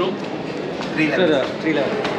room? 311. Sir, 311.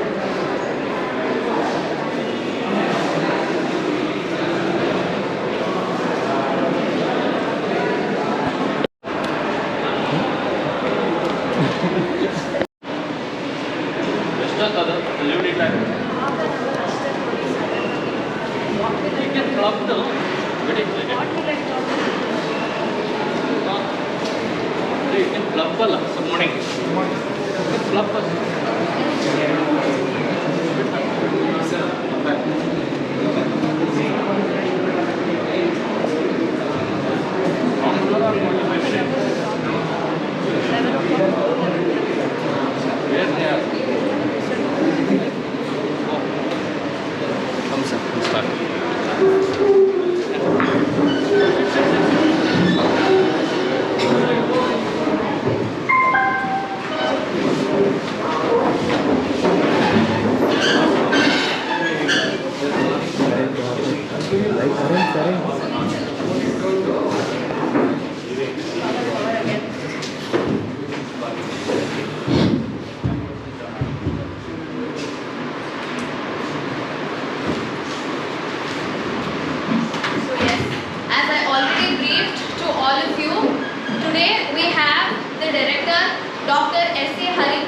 Dr.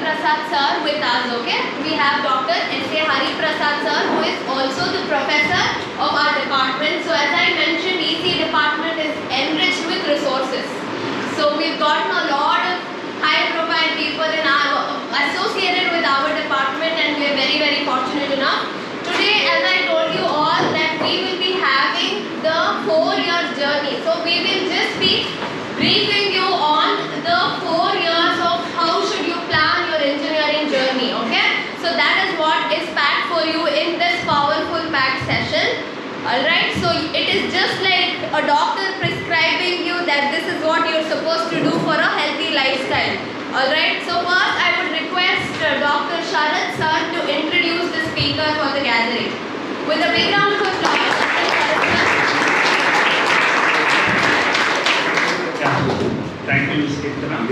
Prasad sir with us, okay? We have Dr. Prasad sir, who is also the professor of our department. So as I mentioned, EC department is enriched with resources. So we've gotten a lot of high profile people in our associated with our department, and we are very, very fortunate enough. Today, as I told you all, that we will be having the 4-year journey. So we will just be briefing you on the 4 years of how should you plan your engineering journey, okay? So that is what is packed for you in this powerful packed session. Alright, so it is just like a doctor prescribing you that this is what you're supposed to do for a healthy lifestyle. Alright, so first I would request Dr. Sharad sir to introduce the speaker for the gathering. With a big round of applause. Thank you, Ms. Deeksharambh.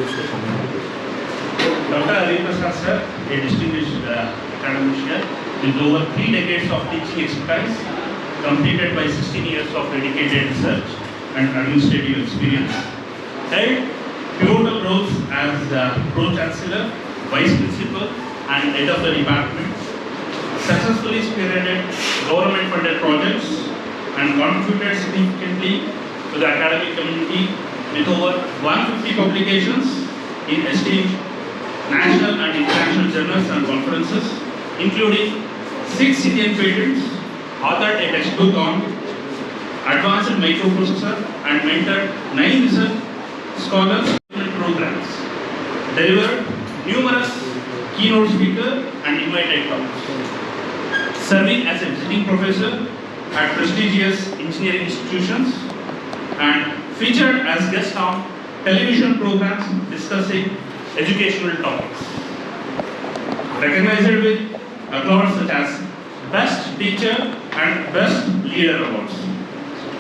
Dr. Prasad sir, a distinguished academician with over 3 decades of teaching expertise, completed by 16 years of dedicated research and administrative experience, held pivotal roles as Pro-Chancellor, Vice Principal and Head of the Department, successfully spearheaded government-funded projects and contributed significantly to the academic community with over 150 publications in esteemed national and international journals and conferences, including 6 Indian patents, authored a textbook on advanced microprocessor and mentored 9 research scholars programs, delivered numerous keynote speaker and invited talks, serving as a visiting professor at prestigious engineering institutions and featured as guest on television programs discussing educational topics. Recognized with awards such as Best Teacher and Best Leader Awards.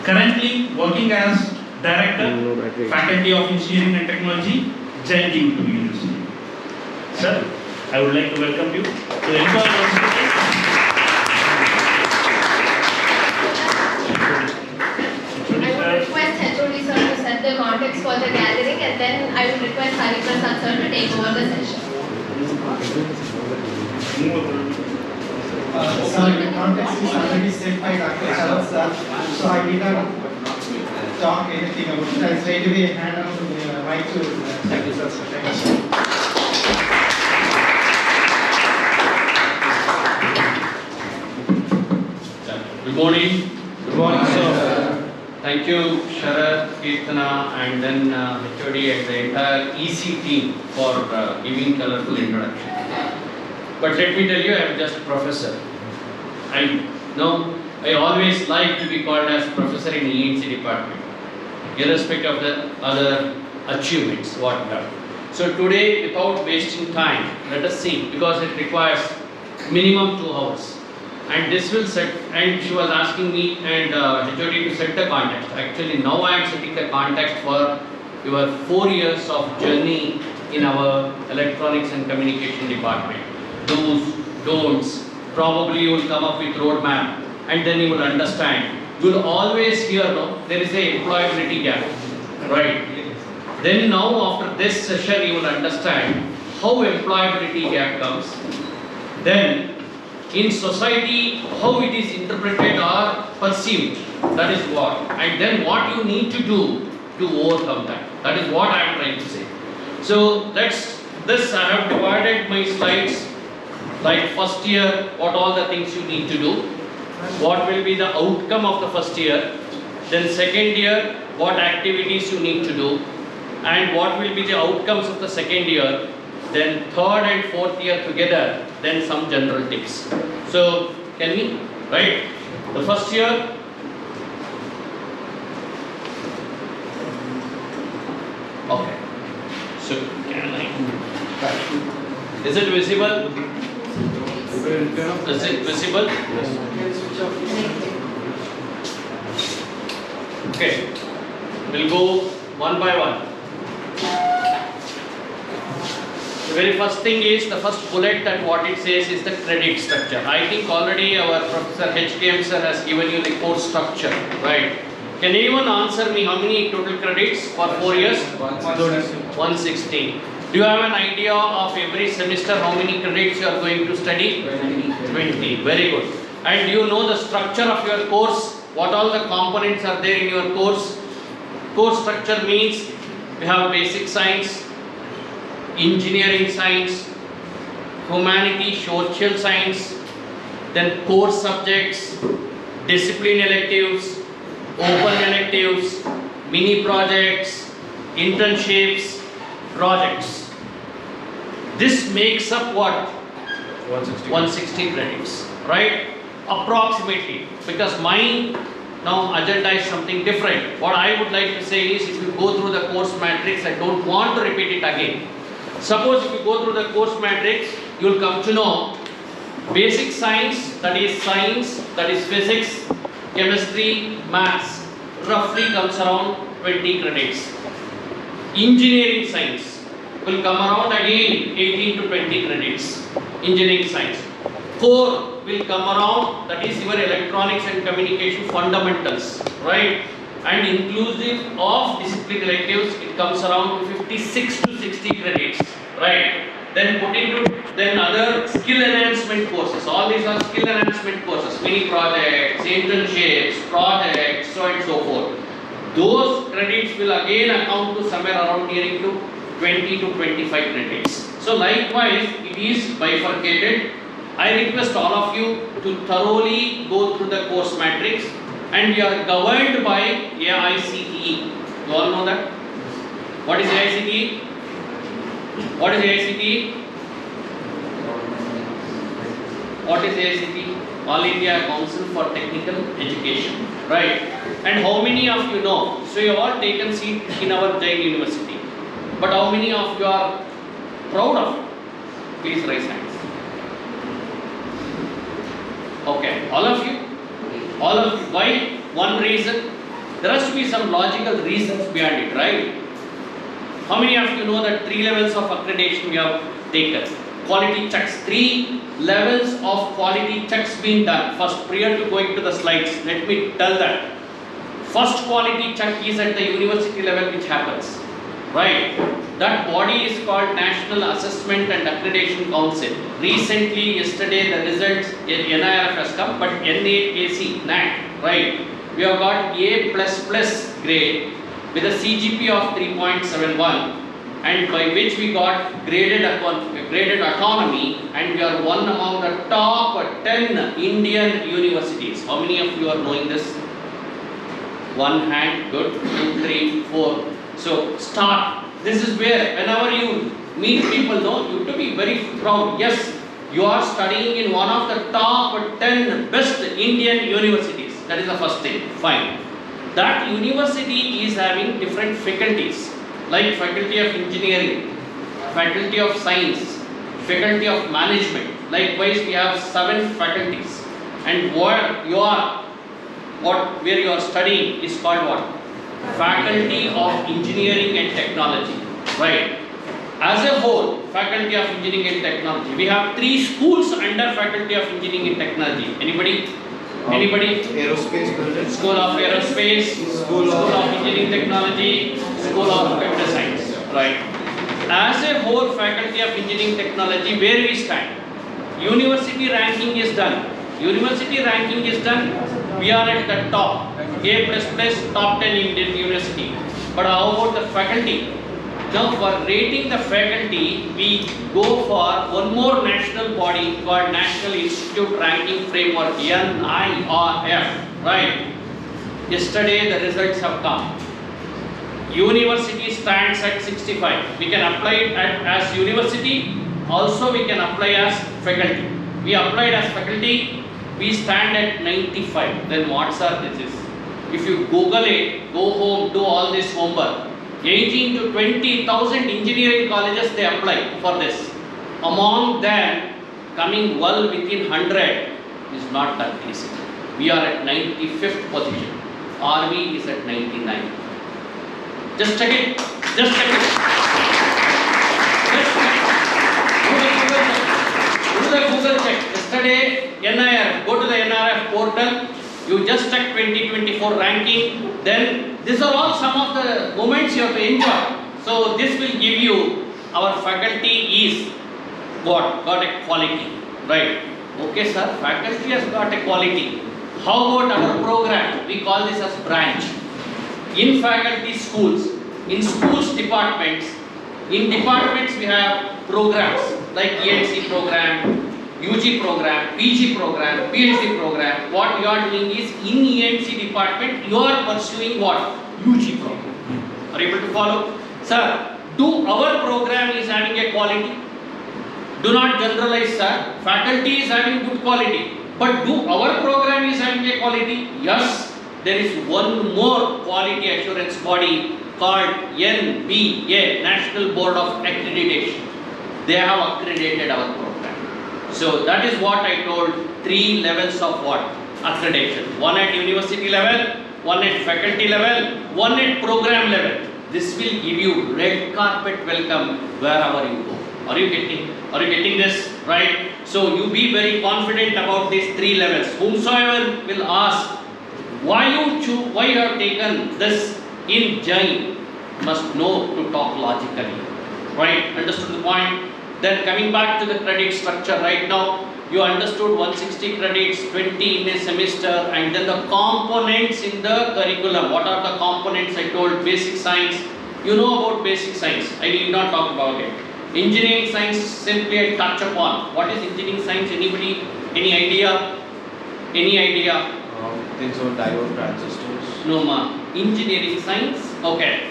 Currently working as Director, Faculty of Engineering and Technology, Jain University. Sir, I would like to welcome you to the entire the context for the gathering, and then I will request Prasad sir to take over the session. Sorry, the context is already set by Dr. Sharad sir, so I did not talk anything about it. I straight away hand on to the mic to Dr. Sharad sir. Thank you. Good morning. Good morning, sir. Thank you, Sharad, Kirtana, and then HOD and the entire EC team for giving colorful introduction. But let me tell you, I am just a professor. I always like to be called as professor in ENC department, irrespective of the other achievements what done. So today, without wasting time, let us see, because it requires minimum 2 hours. And this will set, and she was asking me and HOD to set the context. Actually, now I am setting the context for your 4 years of journey in our electronics and communication department. Do's, don'ts, probably you will come up with roadmap and then you will understand. You will always hear, no, there is a employability gap, right? Then now after this session you will understand how employability gap comes. Then in society how it is interpreted or perceived, that is what. And then what you need to do to overcome that. That is what I am trying to say. So I have divided my slides like first year, what all the things you need to do, what will be the outcome of the first year, then second year, what activities you need to do, and what will be the outcomes of the second year, then third and fourth year together, then some general tips. So, can we, right? The first year, okay. So, can I? Is it visible? Is it visible? Okay. We'll go one by one. The very first thing is, the first bullet that what it says is the credit structure. I think already our Professor HKM sir has given you the course structure, right? Can anyone answer me how many total credits for 4 years? 160. Do you have an idea of every semester how many credits you are going to study? 20. Very good. And do you know the structure of your course? What all the components are there in your course? Course structure means we have basic science, engineering science, humanity, social science, then core subjects, discipline electives, open electives, mini projects, internships, projects. This makes up what? 160 credits, right? Approximately, because my now agenda is something different. What I would like to say is, if you go through the course matrix, I don't want to repeat it again. Suppose if you go through the course matrix, you will come to know basic science, that is physics, chemistry, maths, roughly comes around 20 credits. Engineering science will come around again 18 to 20 credits. Engineering science. Core will come around, that is your electronics and communication fundamentals, right? And inclusive of discipline electives, it comes around 56 to 60 credits, right? Then put into other skill enhancement courses. All these are skill enhancement courses, mini projects, internships, projects, so and so forth. Those credits will again account to somewhere around nearing to 20 to 25 credits. So likewise, it is bifurcated. I request all of you to thoroughly go through the course matrix, and we are governed by AICTE. You all know that? What is AICTE? What is AICTE? What is AICTE? All India Council for Technical Education, right? And how many of you know? So you have all taken seat in our Jain University, but how many of you are proud of it? Please raise hands. Okay, all of you? All of you. Why? One reason. There has to be some logical reasons behind it, right? How many of you know that 3 levels of accreditation we have taken? Quality checks. 3 levels of quality checks being done. First, prior to going to the slides, let me tell that. First quality check is at the university level, which happens, right? That body is called National Assessment and Accreditation Council. Recently, yesterday, the results NIRF has come, but NAAC, NAC, right? We have got A++ grade with a CGP of 3.71, and by which we got graded autonomy, and we are one among the top 10 Indian universities. How many of you are knowing this? One hand, good. 2, 3, 4. So start. This is where whenever you meet people, know you to be very proud. Yes, you are studying in one of the top 10 best Indian universities. That is the first thing. Fine. That university is having different faculties, like faculty of engineering, faculty of science, faculty of management. Likewise, we have 7 faculties. And where you are studying is called what? Faculty of Engineering and Technology, right? As a whole, Faculty of Engineering and Technology, we have 3 schools under Faculty of Engineering and Technology. Anybody? Anybody? Aerospace building. School of Aerospace, School of Engineering Technology, School of Computer Science. Right. As a whole, Faculty of Engineering Technology, where we stand? University ranking is done. University ranking is done. We are at the top. A++, top 10 Indian university. But how about the faculty? Now for rating the faculty, we go for one more national body called National Institute Ranking Framework, NIRF, right? Yesterday the results have come. University stands at 65. We can apply it as university, also we can apply as faculty. We applied as faculty, we stand at 95. Then what sir this is? If you Google it, go home, do all this homework. 18 to 20,000 engineering colleges they apply for this. Among them, coming well within 100 is not that easy. We are at 95th position. RV is at 99. Just check it. Just check it. Just check it. Do the Google check. Yesterday, NIRF. Go to the NIRF portal. You just check 2024 ranking. Then these are all some of the moments you have to enjoy. So this will give you our faculty is what? Got a quality, right? Okay sir, faculty has got a quality. How about our program? We call this as branch. In faculty schools, in schools departments, in departments we have programs like ENC program, UG program, PG program, PhD program. What you are doing is in ENC department you are pursuing what? UG program. Are you able to follow? Sir, do our program is having a quality? Do not generalize sir. Faculty is having good quality. But do our program is having a quality? Yes. There is one more quality assurance body called NBA, National Board of Accreditation. They have accredited our program. So that is what I told, 3 levels of what? Accreditation. One at university level, one at faculty level, one at program level. This will give you red carpet welcome wherever you go. Are you getting this? Right? So you be very confident about these 3 levels. Whomsoever will ask, why you have taken this in Jain, must know to talk logically. Right? Understood the point? Then coming back to the credit structure right now, you understood 160 credits, 20 in a semester, and then the components in the curriculum. What are the components? I told basic science. You know about basic science. I need not talk about it. Engineering science, simply I touch upon. What is engineering science? Anybody? Any idea? Any idea? Things on diode transistors. No ma. Engineering science. Okay.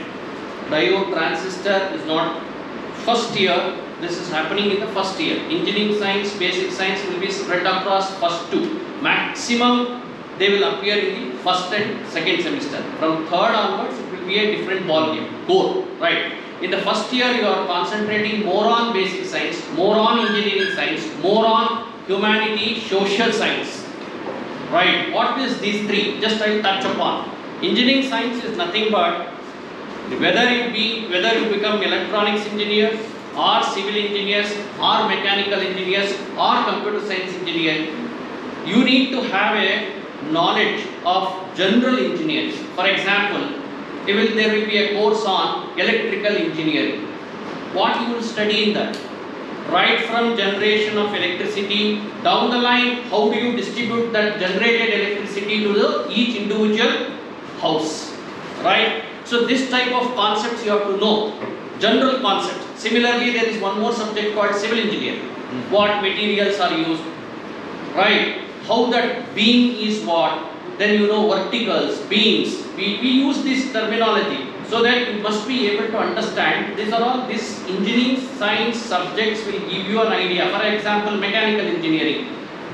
Diode transistor is not first year. This is happening in the first year. Engineering science, basic science will be spread across first 2. Maximum they will appear in the first and second semester. From third onwards it will be a different ball game. Core, right? In the first year you are concentrating more on basic science, more on engineering science, more on humanity, social science. Right? What is these 3? Just I touch upon. Engineering science is nothing but whether you become electronics engineers, or civil engineers, or mechanical engineers, or computer science engineer, you need to have a knowledge of general engineering. For example, there will be a course on electrical engineering. What you will study in that? Right from generation of electricity, down the line, how do you distribute that generated electricity to each individual house? Right? So this type of concepts you have to know. General concepts. Similarly, there is one more subject called civil engineering. What materials are used, right? How that beam is what? Then you know verticals, beams. We use this terminology so that you must be able to understand. These are all these engineering science subjects will give you an idea. For example, mechanical engineering,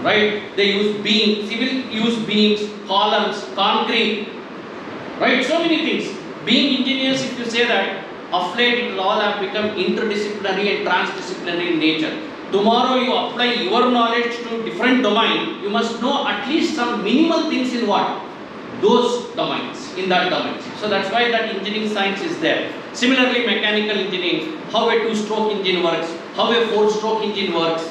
right? They use beams, civil use beams, columns, concrete, right? So many things. Being engineers, if you say that, of late it will all have become interdisciplinary and transdisciplinary in nature. Tomorrow you apply your knowledge to different domain, you must know at least some minimal things in what? those domains, in that domains. So that's why that engineering science is there. Similarly, mechanical engineering, how a two-stroke engine works, how a four-stroke engine works,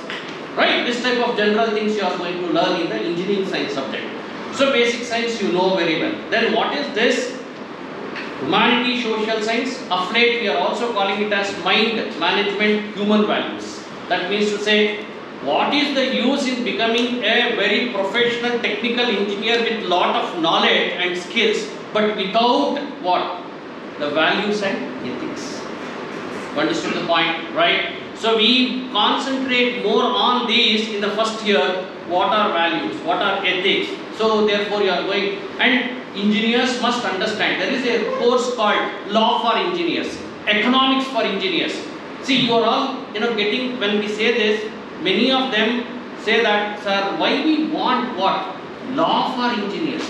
right? This type of general things you are going to learn in the engineering science subject. So basic science you know very well. Then what is this? Humanity, social science. Of late we are also calling it as mind management, human values. That means to say, what is the use in becoming a very professional technical engineer with lot of knowledge and skills, but without what? The values and ethics. Understood the point, right? So we concentrate more on these in the first year. What are values? What are ethics? So therefore you are going, and engineers must understand, there is a course called law for engineers, economics for engineers. See, you are all, getting, when we say this, many of them say that, sir, why we want what? Law for engineers.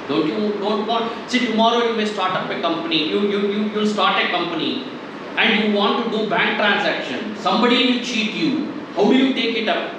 Don't want, see, tomorrow you may start up a company, you'll start a company and you want to do bank transaction. Somebody will cheat you. How do you take it up?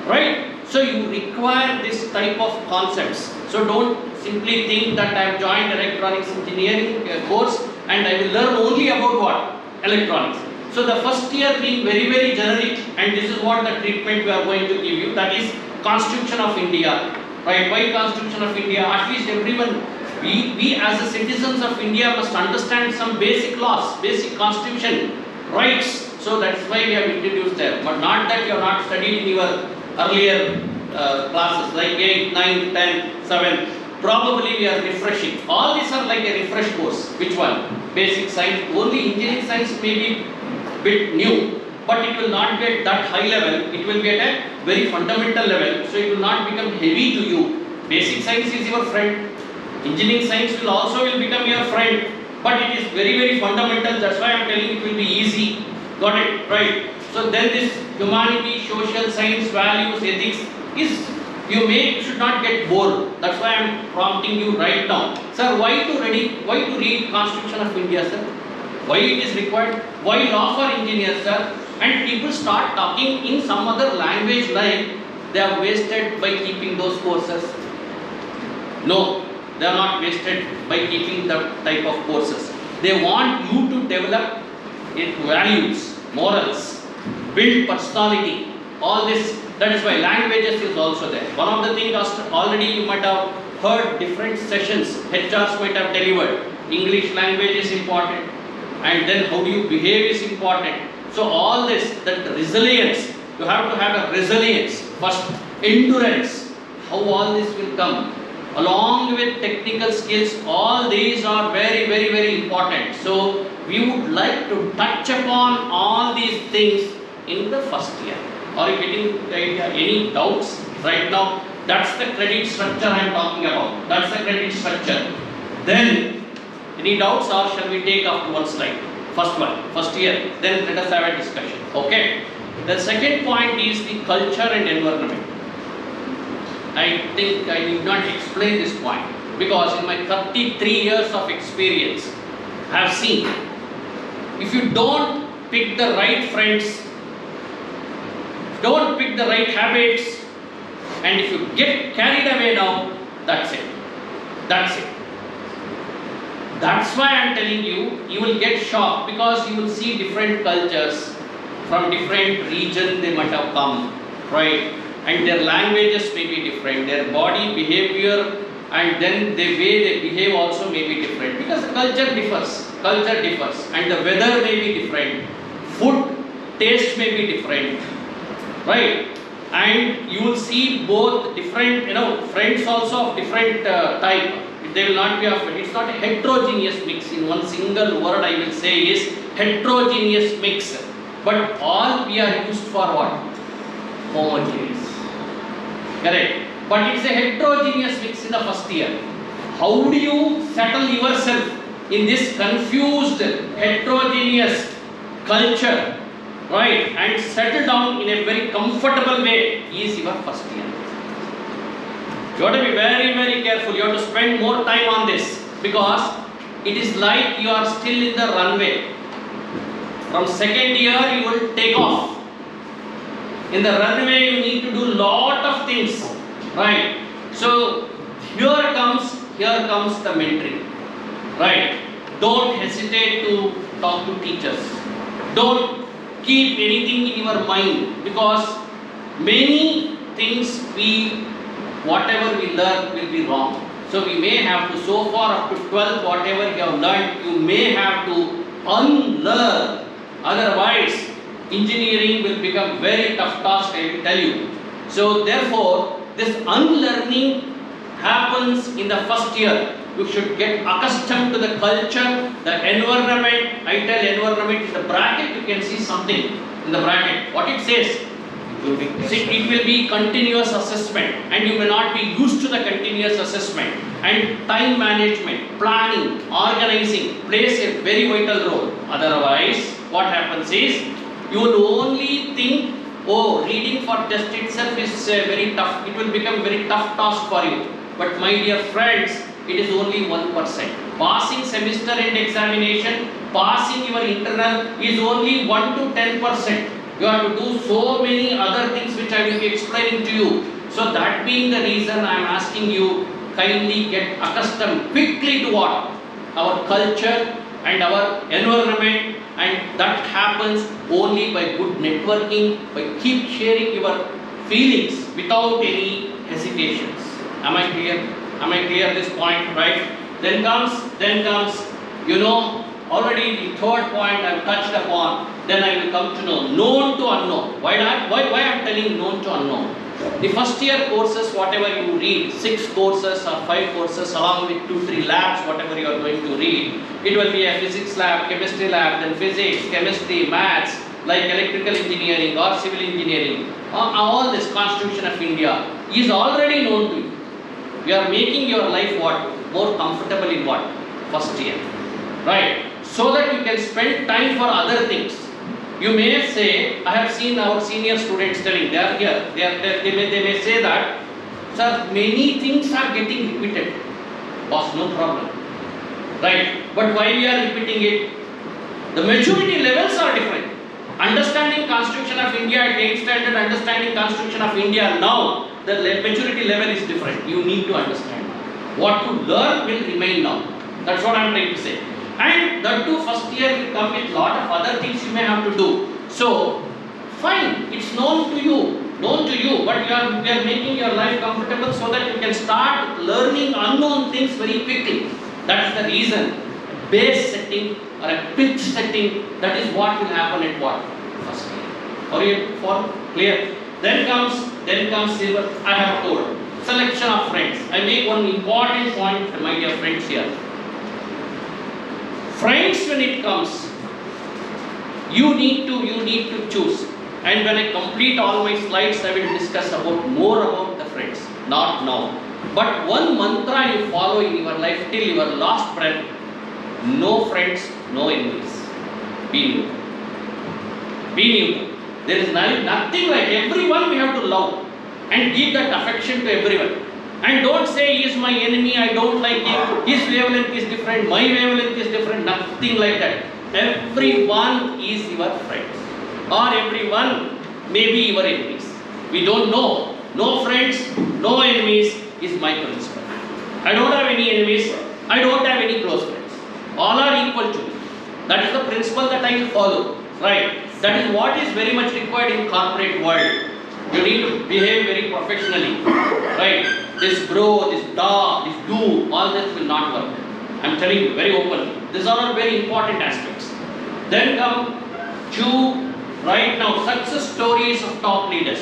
Right? So you require this type of concepts. So don't simply think that I have joined electronics engineering course and I will learn only about what? Electronics. So the first year being very, very generic, and this is what the treatment we are going to give you, that is Constitution of India. Right? Why Constitution of India? At least everyone, we as the citizens of India must understand some basic laws, basic constitution, rights. So that's why we have introduced them. But not that you have not studied in your earlier classes like 8, 9, 10, 7. Probably we are refreshing. All these are like a refresh course. Which one? Basic science. Only engineering science may be bit new, but it will not be at that high level. It will be at a very fundamental level. So it will not become heavy to you. Basic science is your friend. Engineering science will also become your friend. But it is very, very fundamental. That's why I am telling you it will be easy. Got it? Right. So then this humanity, social science, values, ethics is, you should not get bored. That's why I am prompting you right now. Sir, why to read Constitution of India, sir? Why it is required? Why law for engineers, sir? And people start talking in some other language like they are wasted by keeping those courses. No, they are not wasted by keeping that type of courses. They want you to develop values, morals, build personality, all this. That is why languages is also there. One of the things already you might have heard different sessions, HRs might have delivered. English language is important, and then how do you behave is important. So all this, that resilience, you have to have a resilience, first endurance, how all this will come. Along with technical skills, all these are very, very, very important. So we would like to touch upon all these things in the first year. Are you getting the idea? Any doubts right now? That's the credit structure I am talking about. That's the credit structure. Then, any doubts, or shall we take after one slide? First one, first year. Then let us have a discussion. Okay. The second point is the culture and environment. I think I need not explain this point because in my 33 years of experience, I have seen if you don't pick the right friends, don't pick the right habits, and if you get carried away now, that's it. That's it. That's why I am telling you, you will get shocked because you will see different cultures from different regions they might have come, right? And their languages may be different, their body behavior and then the way they behave also may be different because the culture differs, and the weather may be different, food taste may be different, right? And you will see both different, friends also of different type. They will not be of, it's not a heterogeneous mix. In one single word I will say is heterogeneous mix. But all we are used for what? Homogeneous. Correct. But it's a heterogeneous mix in the first year. How do you settle yourself in this confused, heterogeneous culture, right? And settle down in a very comfortable way is your first year. You have to be very, very careful. You have to spend more time on this because it is like you are still in the runway. From second year you will take off. In the runway you need to do lot of things, right? So here comes here comes the mentoring. Right? Don't hesitate to talk to teachers. Don't keep anything in your mind, because many things whatever we learn will be wrong. So we may have to, so far up to 12, whatever you have learned, you may have to unlearn. Otherwise, engineering will become very tough task, I will tell you. So therefore, this unlearning happens in the first year. You should get accustomed to the culture, the environment. I tell environment is the bracket, you can see something in the bracket. What it says? See, it will be continuous assessment, and you may not be used to the continuous assessment. And time management, planning, organizing plays a very vital role. Otherwise, what happens is, you will only think, oh, reading for test itself is very tough. It will become a very tough task for you. But my dear friends, it is only 1%. Passing semester end examination, passing your internal is only 1 to 10%. You have to do so many other things which I will be explaining to you. So that being the reason I am asking you, kindly get accustomed quickly to what? Our culture and our environment, and that happens only by good networking, by keep sharing your feelings without any hesitations. Am I clear? Am I clear this point, right? Then comes, you know, already the third point I have touched upon. Then I will come to know known to unknown. Why I am telling known to unknown? The first year courses, whatever you read, 6 courses or 5 courses along with 2-3 labs, whatever you are going to read, it will be a physics lab, chemistry lab, then physics, chemistry, maths, like electrical engineering or civil engineering. All this Constitution of India is already known to you. You are making your life what? More comfortable in what? First year. Right? So that you can spend time for other things. You may say, I have seen our senior students telling, they are here, they may say that, sir, many things are getting repeated. Boss, no problem. Right? But why we are repeating it? The maturity levels are different. Understanding Constitution of India at 8th standard, understanding Constitution of India now, the maturity level is different. You need to understand. What you learn will remain now. That's what I am trying to say. And that too, first year will come with lot of other things you may have to do. So, fine, it's known to you, but you are making your life comfortable so that you can start learning unknown things very quickly. That's the reason. Base setting or a pitch setting, that is what will happen at what? First year. For clear? Then comes silver. I have told. Selection of friends. I make one important point, my dear friends here. Friends, when it comes, you need to choose. And when I complete all my slides, I will discuss more about the friends. Not now. But one mantra you follow in your life till your last breath: no friends, no enemies. Be neutral. Be neutral. There is nothing like everyone we have to love and give that affection to everyone. And don't say he is my enemy, I don't like him, his wavelength is different, my wavelength is different, nothing like that. Everyone is your friends, or everyone may be your enemies. We don't know. No friends, no enemies is my principle. I don't have any enemies, I don't have any close friends. All are equal to me. That is the principle that I will follow. Right? That is what is very much required in corporate world. You need to behave very professionally. Right? This bro, this da, this do, all that will not work. I am telling you very openly. These are all very important aspects. Then come to right now success stories of top leaders.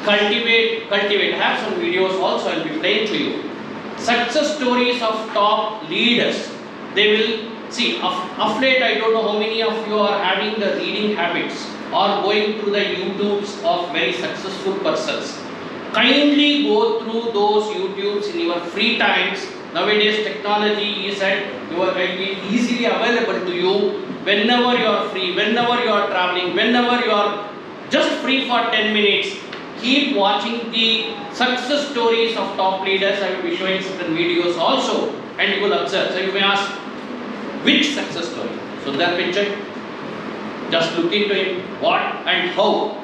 Cultivate. I have some videos also I will be playing to you. Success stories of top leaders. They will see, of late I don't know how many of you are having the reading habits or going through the YouTubes of very successful persons. Kindly go through those YouTubes in your free times. Nowadays technology is easily available to you whenever you are free, whenever you are traveling, whenever you are just free for 10 minutes. Keep watching the success stories of top leaders. I will be showing certain videos also and you will observe. So you may ask, which success story? So that picture, just look into him, what and how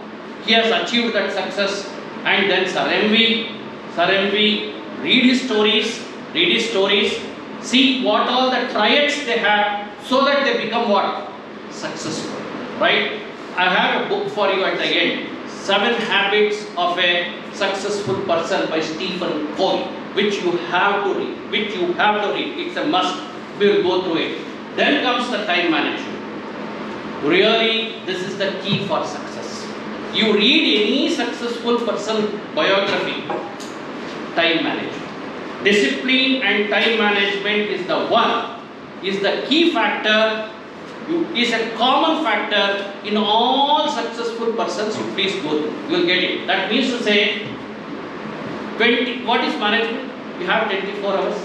he has achieved that success. And then Sir MV, read his stories, read his stories, see what all the triads they have, so that they become what? Successful, right? I have a book for you at the end, 7 Habits of a Successful Person by Stephen Covey, which you have to read, it's a must, we will go through it. Then comes the time management. Really, this is the key for success. You read any successful person biography, time management. Discipline and time management is the key factor, is a common factor in all successful persons. You please go through, you will get it. That means to say, what is management? You have 24 hours,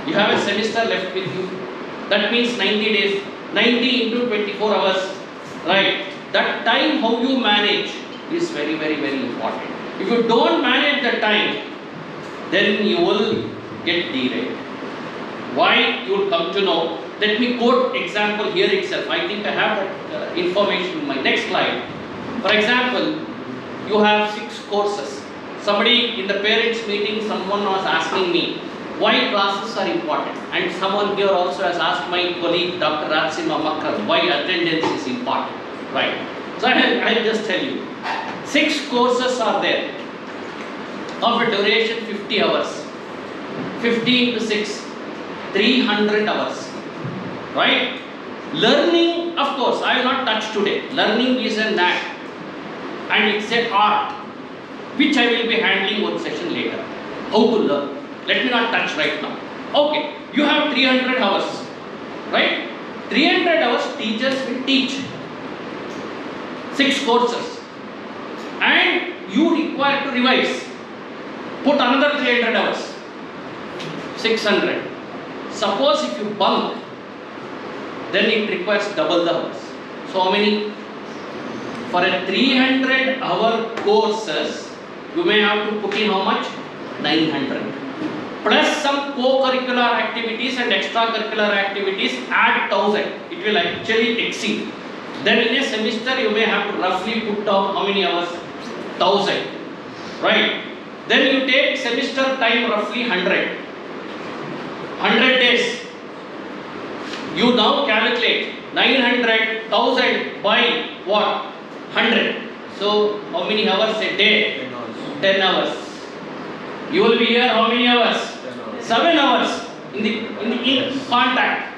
you have a semester left with you. That means 90 days, 90 into 24 hours, right? That time how you manage is very, very, very important. If you don't manage the time, then you will get derailed. Why? You will come to know. Let me quote example here itself. I think I have that information in my next slide. For example, you have 6 courses. Somebody in the parents meeting, someone was asking me why classes are important, and someone here also has asked my colleague Dr. Ratsima Makkar why attendance is important, right? So I'll just tell you, 6 courses are there of a duration 50 hours, 15 to 6, 300 hours, right? Learning, of course, I will not touch today. Learning is an act and it's an art, which I will be handling one session later. How to learn. Let me not touch right now. Okay, you have 300 hours, right? 300 hours teachers will teach 6 courses, and you require to revise. Put another 300 hours, 600. Suppose if you bunk, then it requires double the hours. So how many? For a 300 hour courses, you may have to put in how much? 900. Plus some co-curricular activities and extracurricular activities, add 1000. It will actually exceed. Then in a semester you may have to roughly put down how many hours? 1000. Right? Then you take semester time roughly 100. 100 days. You now calculate 900, 1000 by what? 100. So how many hours a day? 10 hours. 10 hours. You will be here how many hours? 7 hours in contact.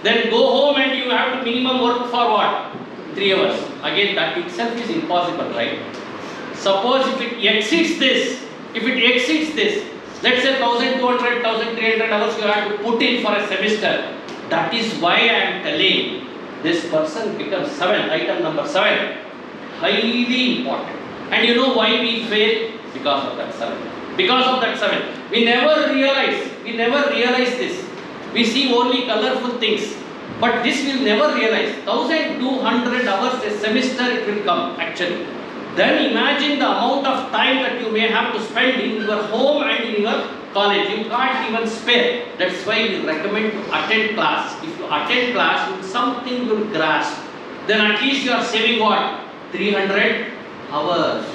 Then go home and you have to minimum work for what? 3 hours. Again, that itself is impossible, right? Suppose if it exceeds this, let's say 1200, 1300 hours you have to put in for a semester. That is why I am telling this person becomes 7, item number 7, highly important. And you know why we fail? Because of that 7. Because of that 7. We never realize this. We see only colorful things. But this we'll never realize. 1200 hours a semester it will come actually. Then imagine the amount of time that you may have to spend in your home and in your college. You can't even spare. That's why we recommend to attend class. If you attend class, with something you will grasp. Then at least you are saving what? 300 hours.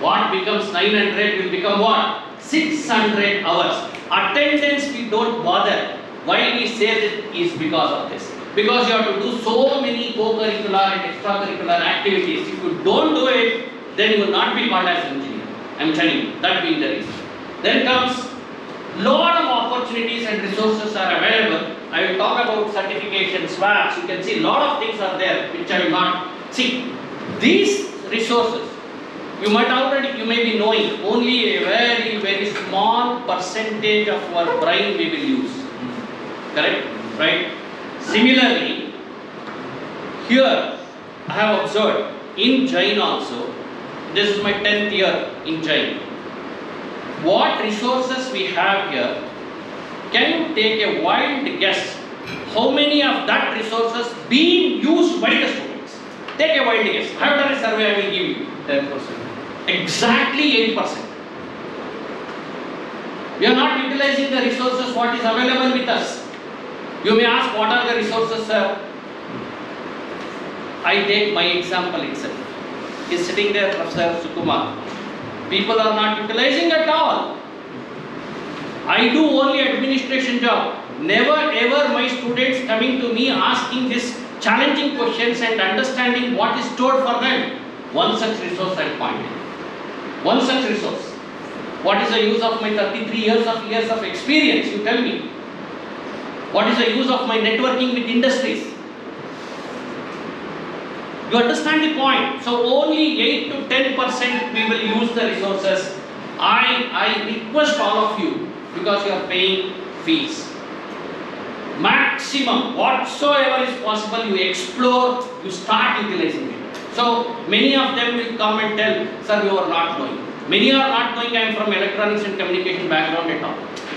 What becomes 900 will become what? 600 hours. Attendance we don't bother. Why we say that is because of this. Because you have to do so many co-curricular and extracurricular activities. If you don't do it, then you will not be called as an engineer. I am telling you, that being the reason. Then comes lot of opportunities and resources are available. I will talk about certification, swaps. You can see lot of things are there which I will not see. These resources, you may be knowing only a very, very small percentage of our brain we will use. Correct? Right? Similarly, here I have observed in Jain also, this is my 10th year in Jain. What resources we have here, can you take a wild guess how many of that resources being used by the students? Take a wild guess. I have done a survey, I will give you. 10%. Exactly 8%. We are not utilizing the resources what is available with us. You may ask what are the resources, sir? I take my example itself. He is sitting there, Professor Sukumar. People are not utilizing at all. I do only administration job. Never ever my students coming to me asking this challenging questions and understanding what is stored for them. One such resource I find. One such resource. What is the use of my 33 years of experience? You tell me. What is the use of my networking with industries? You understand the point? So only 8 to 10% we will use the resources. I request all of you, because you are paying fees. Maximum, whatsoever is possible, you explore, you start utilizing it. So many of them will come and tell, sir, you are not knowing. Many are not knowing I am from electronics and communication background at all.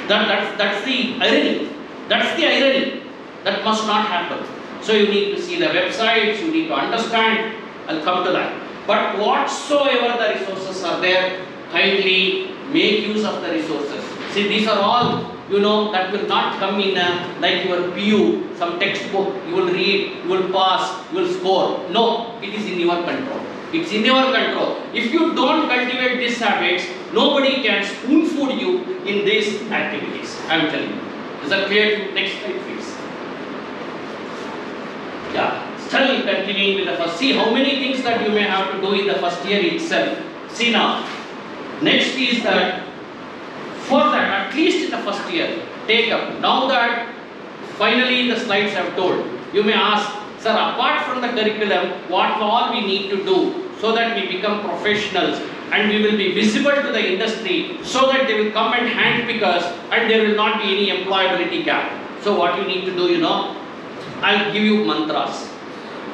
That's the irony. That's the irony. That must not happen. So you need to see the websites, you need to understand. I'll come to that. But whatsoever the resources are there, kindly make use of the resources. See, these are all, that will not come in like your PU, some textbook, you will read, you will pass, you will score. No, it is in your control. It's in your control. If you don't cultivate these habits, nobody can spoon feed you in these activities. I am telling you. Is that clear? Next slide, please. Yeah, still continuing with the first. See how many things that you may have to do in the first year itself. See now. Next is that, for that, at least in the first year, take up. Now that finally the slides have told, you may ask, sir, apart from the curriculum, what all we need to do so that we become professionals and we will be visible to the industry, so that they will come and handpick us and there will not be any employability gap. So what you need to do, I'll give you mantras.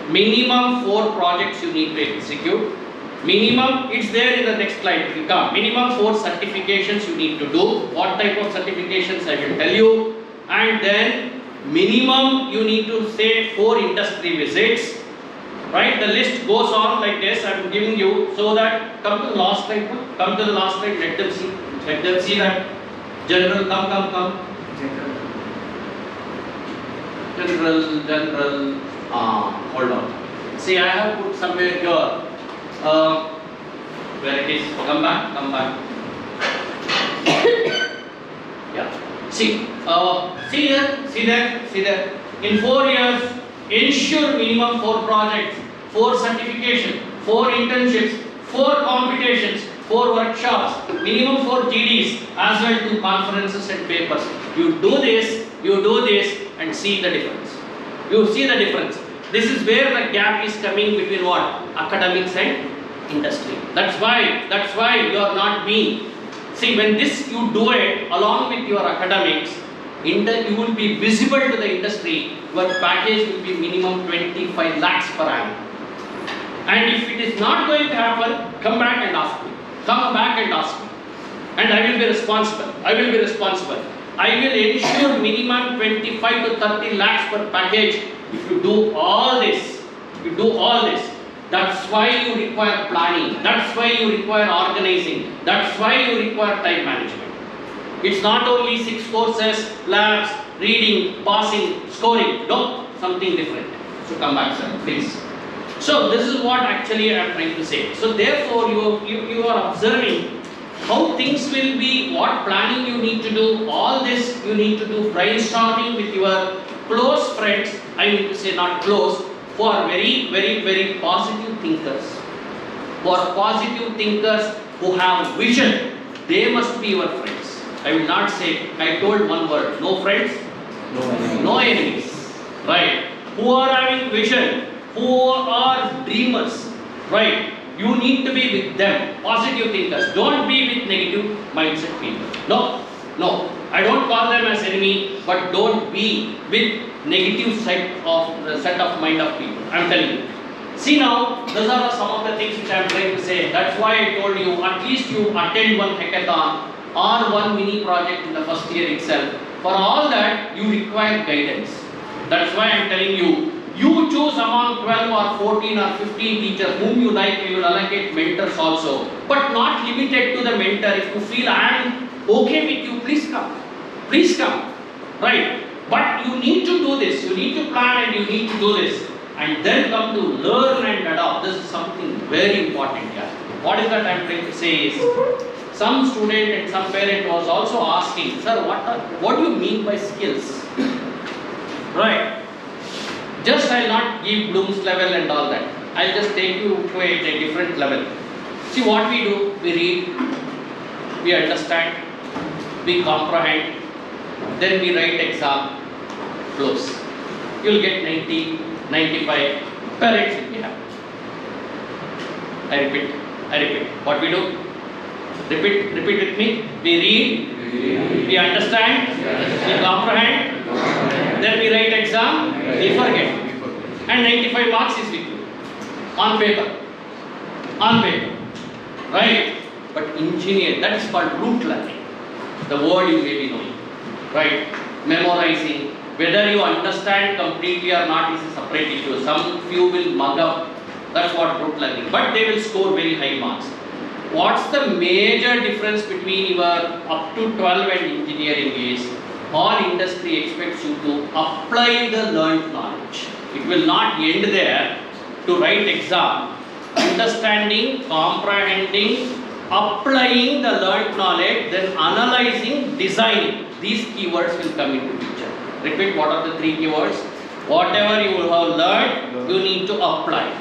Minimum 4 projects you need to execute. Minimum, it's there in the next slide. It will come. Minimum 4 certifications you need to do. What type of certifications I will tell you. And then minimum you need to say 4 industry visits. Right? The list goes on like this. I am giving you so that come to the last slide. Come to the last slide. Let them see. Let them see that. General, come. General. Hold on. See, I have put somewhere here. Where it is? Come back. Yeah. See there. In 4 years, ensure minimum 4 projects, 4 certification, 4 internships, 4 competitions, 4 workshops, minimum 4 GDs, as well to conferences and papers. You do this, and see the difference. You see the difference. This is where the gap is coming between what? Academics and industry. That's why you are not me. See, when this you do it along with your academics, you will be visible to the industry. Your package will be minimum 25 lakhs per annum. And if it is not going to happen, come back and ask me. And I will be responsible. I will ensure minimum 25 to 30 lakhs per package if you do all this. That's why you require planning. That's why you require organizing. That's why you require time management. It's not only 6 courses, labs, reading, passing, scoring. No, something different. So come back, sir, please. So this is what actually I am trying to say. So therefore, you are observing how things will be, what planning you need to do. All this you need to do brainstorming with your close friends. I need to say not close. For very, very, very positive thinkers. For positive thinkers who have vision, they must be your friends. I will not say, I told one word, no friends, no enemies. Right? Who are having vision, who are dreamers. Right? You need to be with them, positive thinkers. Don't be with negative mindset people. No. I don't call them as enemy, but don't be with negative set of mind of people. I am telling you. See now, those are some of the things which I am trying to say. That's why I told you, at least you attend one hackathon or one mini project in the first year itself. For all that, you require guidance. That's why I am telling you, you choose among 12 or 14 or 15 teachers whom you like. We will allocate mentors also, but not limited to the mentor. If you feel I am okay with you, please come. Right? But you need to do this. You need to plan and you need to do this. And then come to learn and adopt. This is something very important here. What is that I am trying to say is, some student and some parent was also asking, sir, what do you mean by skills? Right. Just I'll not give Bloom's level and all that. I'll just take you to a different level. See what we do, we read, we understand, we comprehend, then we write exam, close. You'll get 90, 95, parents will be happy. I repeat, what we do? Repeat with me. We read, we understand, we comprehend, then we write exam, we forget. And 95 marks is with you. On paper. Right? But engineer, that is called rote learning. The word you may be knowing. Right? Memorizing. Whether you understand completely or not is a separate issue. Some few will mug up. That's what rote learning. But they will score very high marks. What's the major difference between your up to 12 and engineering is, all industry expects you to apply the learned knowledge. It will not end there to write exam. Understanding, comprehending, applying the learned knowledge, then analyzing, designing. These keywords will come into picture. Repeat, what are the three keywords? Whatever you have learned, you need to apply.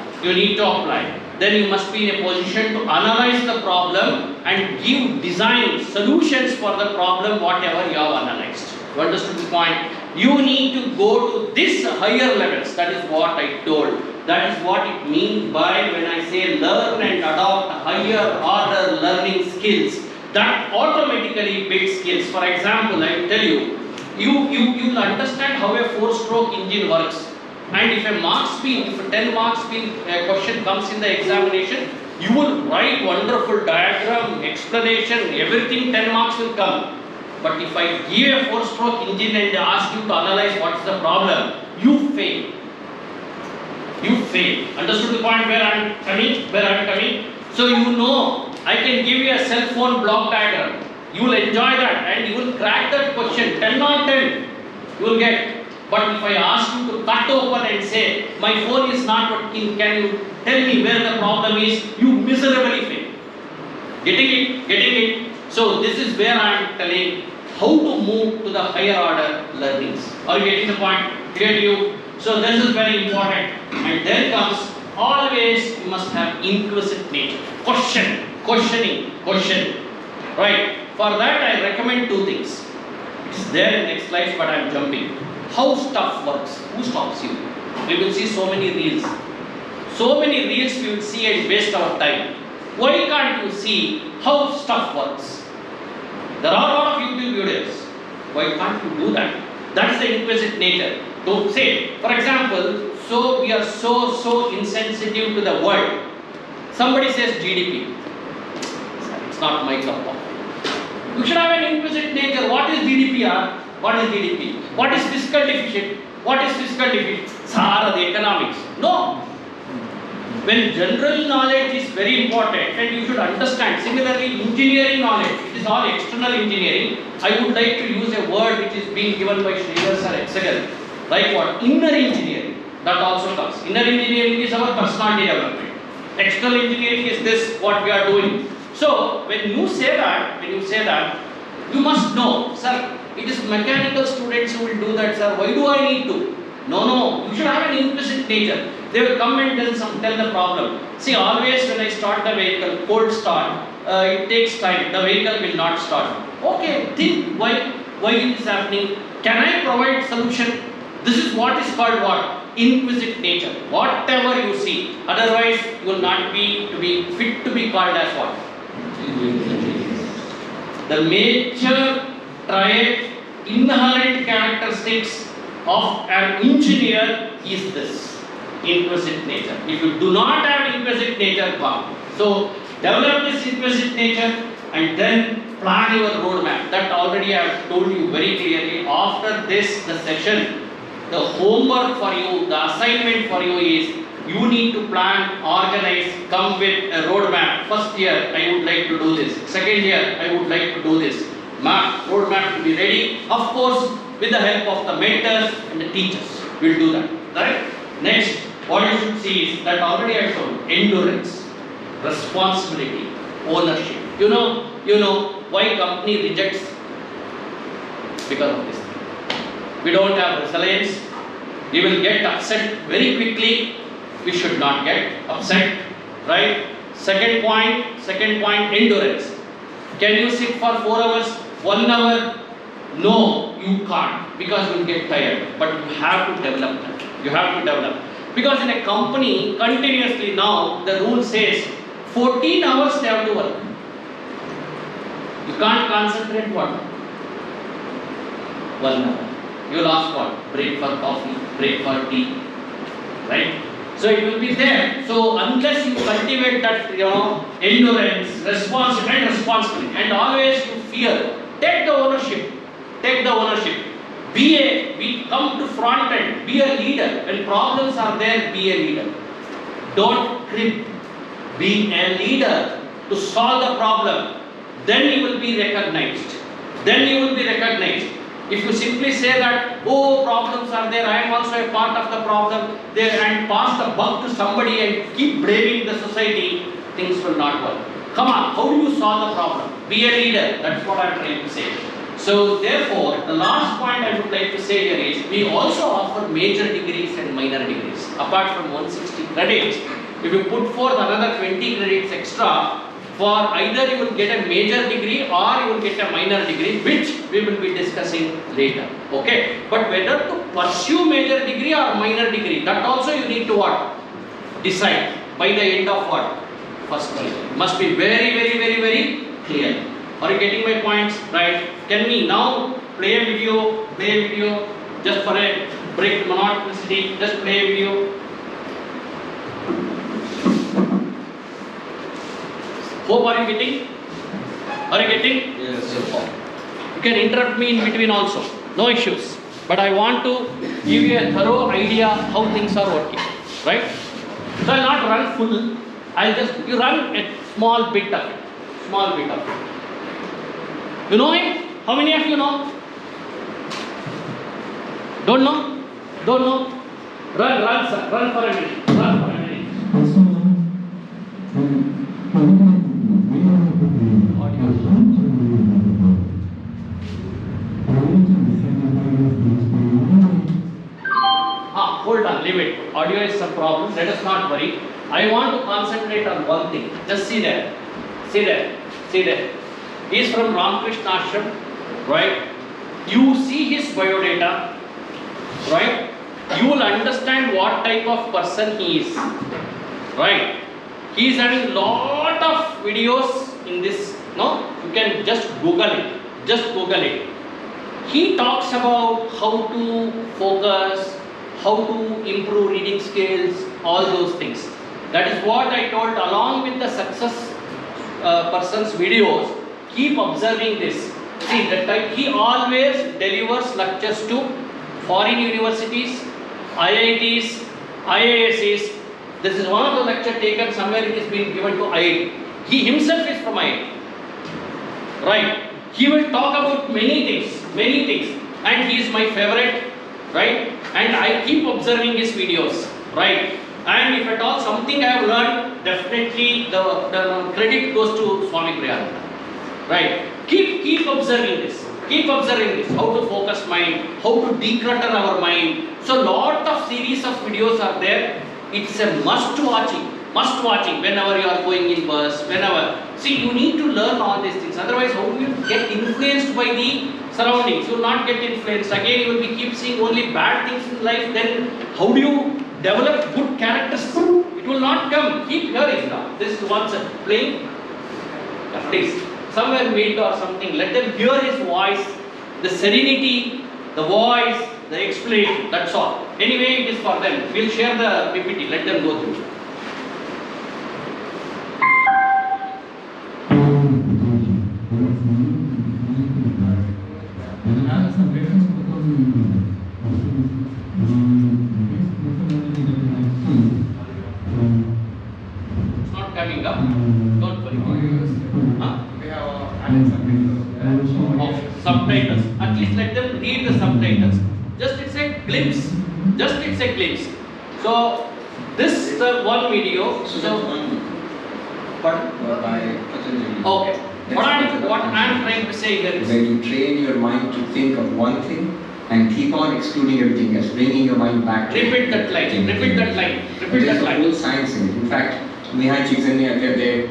Then you must be in a position to analyze the problem and give design solutions for the problem whatever you have analyzed. You understood the point? You need to go to this higher levels. That is what I told. That is what it means by when I say learn and adopt higher order learning skills. That automatically builds skills. For example, I will tell you, you'll understand how a 4-stroke engine works. And if a 10 marks question comes in the examination, you will write wonderful diagram, explanation, everything 10 marks will come. But if I give a 4-stroke engine and ask you to analyze what is the problem, you fail. Understood the point where I am coming? So you know, I can give you a cell phone block diagram. You will enjoy that and you will crack that question 10 on 10. You will get. But if I ask you to cut open and say, my phone is not working, can you tell me where the problem is? You miserably fail. Getting it? So this is where I am telling how to move to the higher order learnings. Are you getting the point? Clear to you? So this is very important. And then comes, always you must have inquisitive nature. Questioning. Right? For that I recommend two things. It's there in next slides, but I am jumping. How stuff works. Who stops you? We will see so many reels. We will see and waste our time. Why can't you see how stuff works? There are a lot of YouTube videos. Why can't you do that? That's the inquisitive nature. Don't say. For example, so we are so insensitive to the word. Somebody says GDP. It's not my cup of tea. You should have an inquisitive nature. What is GDP? What is GDP? What is fiscal deficit? Sahara, the economics. No. When general knowledge is very important and you should understand. Similarly, engineering knowledge. It is all external engineering. I would like to use a word which is being given by Sridhar sir Hexagon. Like what? Inner engineering. That also comes. Inner engineering is our personality development. External engineering is this, what we are doing. So, when you say that, you must know, sir, it is mechanical students who will do that, sir. Why do I need to? No. You should have an inquisitive nature. They will come and tell the problem. See, always when I start the vehicle, cold start, it takes time. The vehicle will not start. Okay, think why it is happening. Can I provide solution? This is what is called what? Inquisitive nature. Whatever you see. Otherwise, you will not be fit to be called as what? The major trait, inherent characteristics of an engineer is this, inquisitive nature. If you do not have inquisitive nature, come. So, develop this inquisitive nature and then plan your roadmap. That already I have told you very clearly. After this, the session, the homework for you, the assignment for you is, you need to plan, organize, come with a roadmap. First year, I would like to do this. Second year, I would like to do this. Roadmap to be ready. Of course, with the help of the mentors and the teachers. We will do that. Right? Next, what you should see is that already I told. Endurance, responsibility. ownership. You know why company rejects? Because of this thing. We don't have resilience. We will get upset very quickly. We should not get upset, right? Second point, endurance. Can you sit for 4 hours, 1 hour? No, you can't, because you will get tired. But you have to develop that. You have to develop. Because in a company, continuously now, the rule says 14 hours they have to work. You can't concentrate what? 1 hour. You will ask what? Break for coffee, break for tea, right? So it will be there. So unless you cultivate that, endurance, responsibility, and always you fear, take the ownership. Take the ownership. We come to front end. Be a leader. When problems are there, be a leader. Don't crib. Be a leader to solve the problem. Then you will be recognized. If you simply say that, oh, problems are there, I am also a part of the problem, there, and pass the buck to somebody and keep blaming the society, things will not work. Come on, how do you solve the problem? Be a leader. That's what I am trying to say. So therefore, the last point I would like to say here is, we also offer major degrees and minor degrees. Apart from 160 credits, if you put forth another 20 credits extra, for either you will get a major degree or you will get a minor degree, which we will be discussing later. Okay? But whether to pursue major degree or minor degree, that also you need to what? Decide by the end of what? First year. Must be very, very, very, very clear. Are you getting my points? Right? Can we now play a video, just for a break monotonicity, just play a video. Hope, are you getting? Yes. You can interrupt me in between also. No issues. But I want to give you a thorough idea how things are working. Right? So I'll not run full. You run a small bit of it. You know him? How many of you know? Don't know? Run, sir. Run for a minute. Hold on, leave it. Audio is some problem. Let us not worry. I want to concentrate on one thing. Just see there. He is from Ramakrishna Ashram, right? You see his biodata, right? You will understand what type of person he is, right? He is having lot of videos in this. No, you can just Google it. He talks about how to focus, how to improve reading skills, all those things. That is what I told along with the success person's videos. Keep observing this. See, that type, he always delivers lectures to foreign universities, IITs, IIScs. This is one of the lecture taken somewhere, it is being given to IIT. He himself is from IIT. Right? He will talk about many things. And he is my favorite. Right? And I keep observing his videos. Right? And if at all something I have learned, definitely the credit goes to Swami Priyananda. Right? Keep observing this. How to focus mind, how to declutter our mind. So lot of series of videos are there. It's a must watching whenever you are going in bus, whenever. See, you need to learn all these things. Otherwise, how do you get influenced by the surroundings? You will not get influenced. Again, you will be keep seeing only bad things in life. Then how do you develop good characters? It will not come. Keep hearing now. This is once playing. Please, somewhere mid or something. Let them hear his voice, the serenity, the voice, the explanation. That's all. Anyway, it is for them. We'll share the PPT. Let them go through. It's not coming up. Don't worry. Of subtitles. At least let them read the subtitles. Just it's a glimpse. So this is the one video. So, pardon? By FET-JU. Okay. That's What I'm the concentration. trying to say here is, Where you train your mind to think of one thing and keep on excluding everything else, bringing your mind back. repeat that line, repeat that line, repeat There's that a line, whole science in it. In fact, Mihai Csikszentmihalyi, they're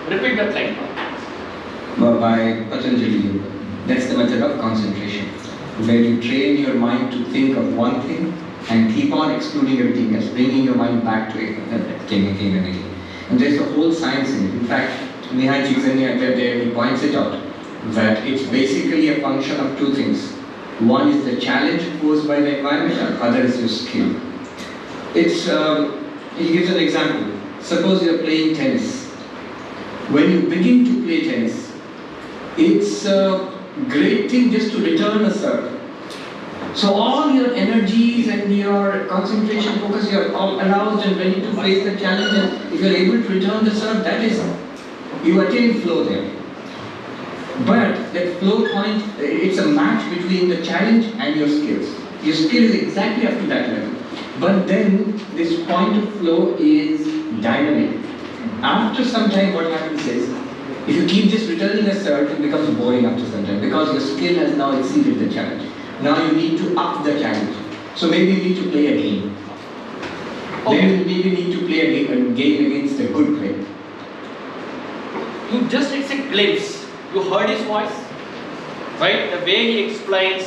repeat that line. by Patanjali Yoga. That's the method of concentration, where you train your mind to think of one thing and keep on excluding everything else, bringing your mind back to it again and again. And there's a whole science in it. In fact, Mihai Csikszentmihalyi, he points it out that it's basically a function of two things. One is the challenge posed by the environment, and other is your skill. He gives an example. Suppose you're playing tennis. When you begin to play tennis, it's a great thing just to return a serve. So all your energies and your concentration, focus, you're all aroused and ready to face the challenge, and if you're able to return the serve, that is, you attain flow there. But that flow point, it's a match between the challenge and your skills. Your skill is exactly up to that level. But then this point of flow is dynamic. After some time, what happens is, if you keep just returning a serve, it becomes boring after some time because your skill has now exceeded the challenge. Now you need to up the challenge. So maybe you need to play a game. Okay. Then you maybe need to play a game against a good player. It's a glimpse. You heard his voice, right? The way he explains,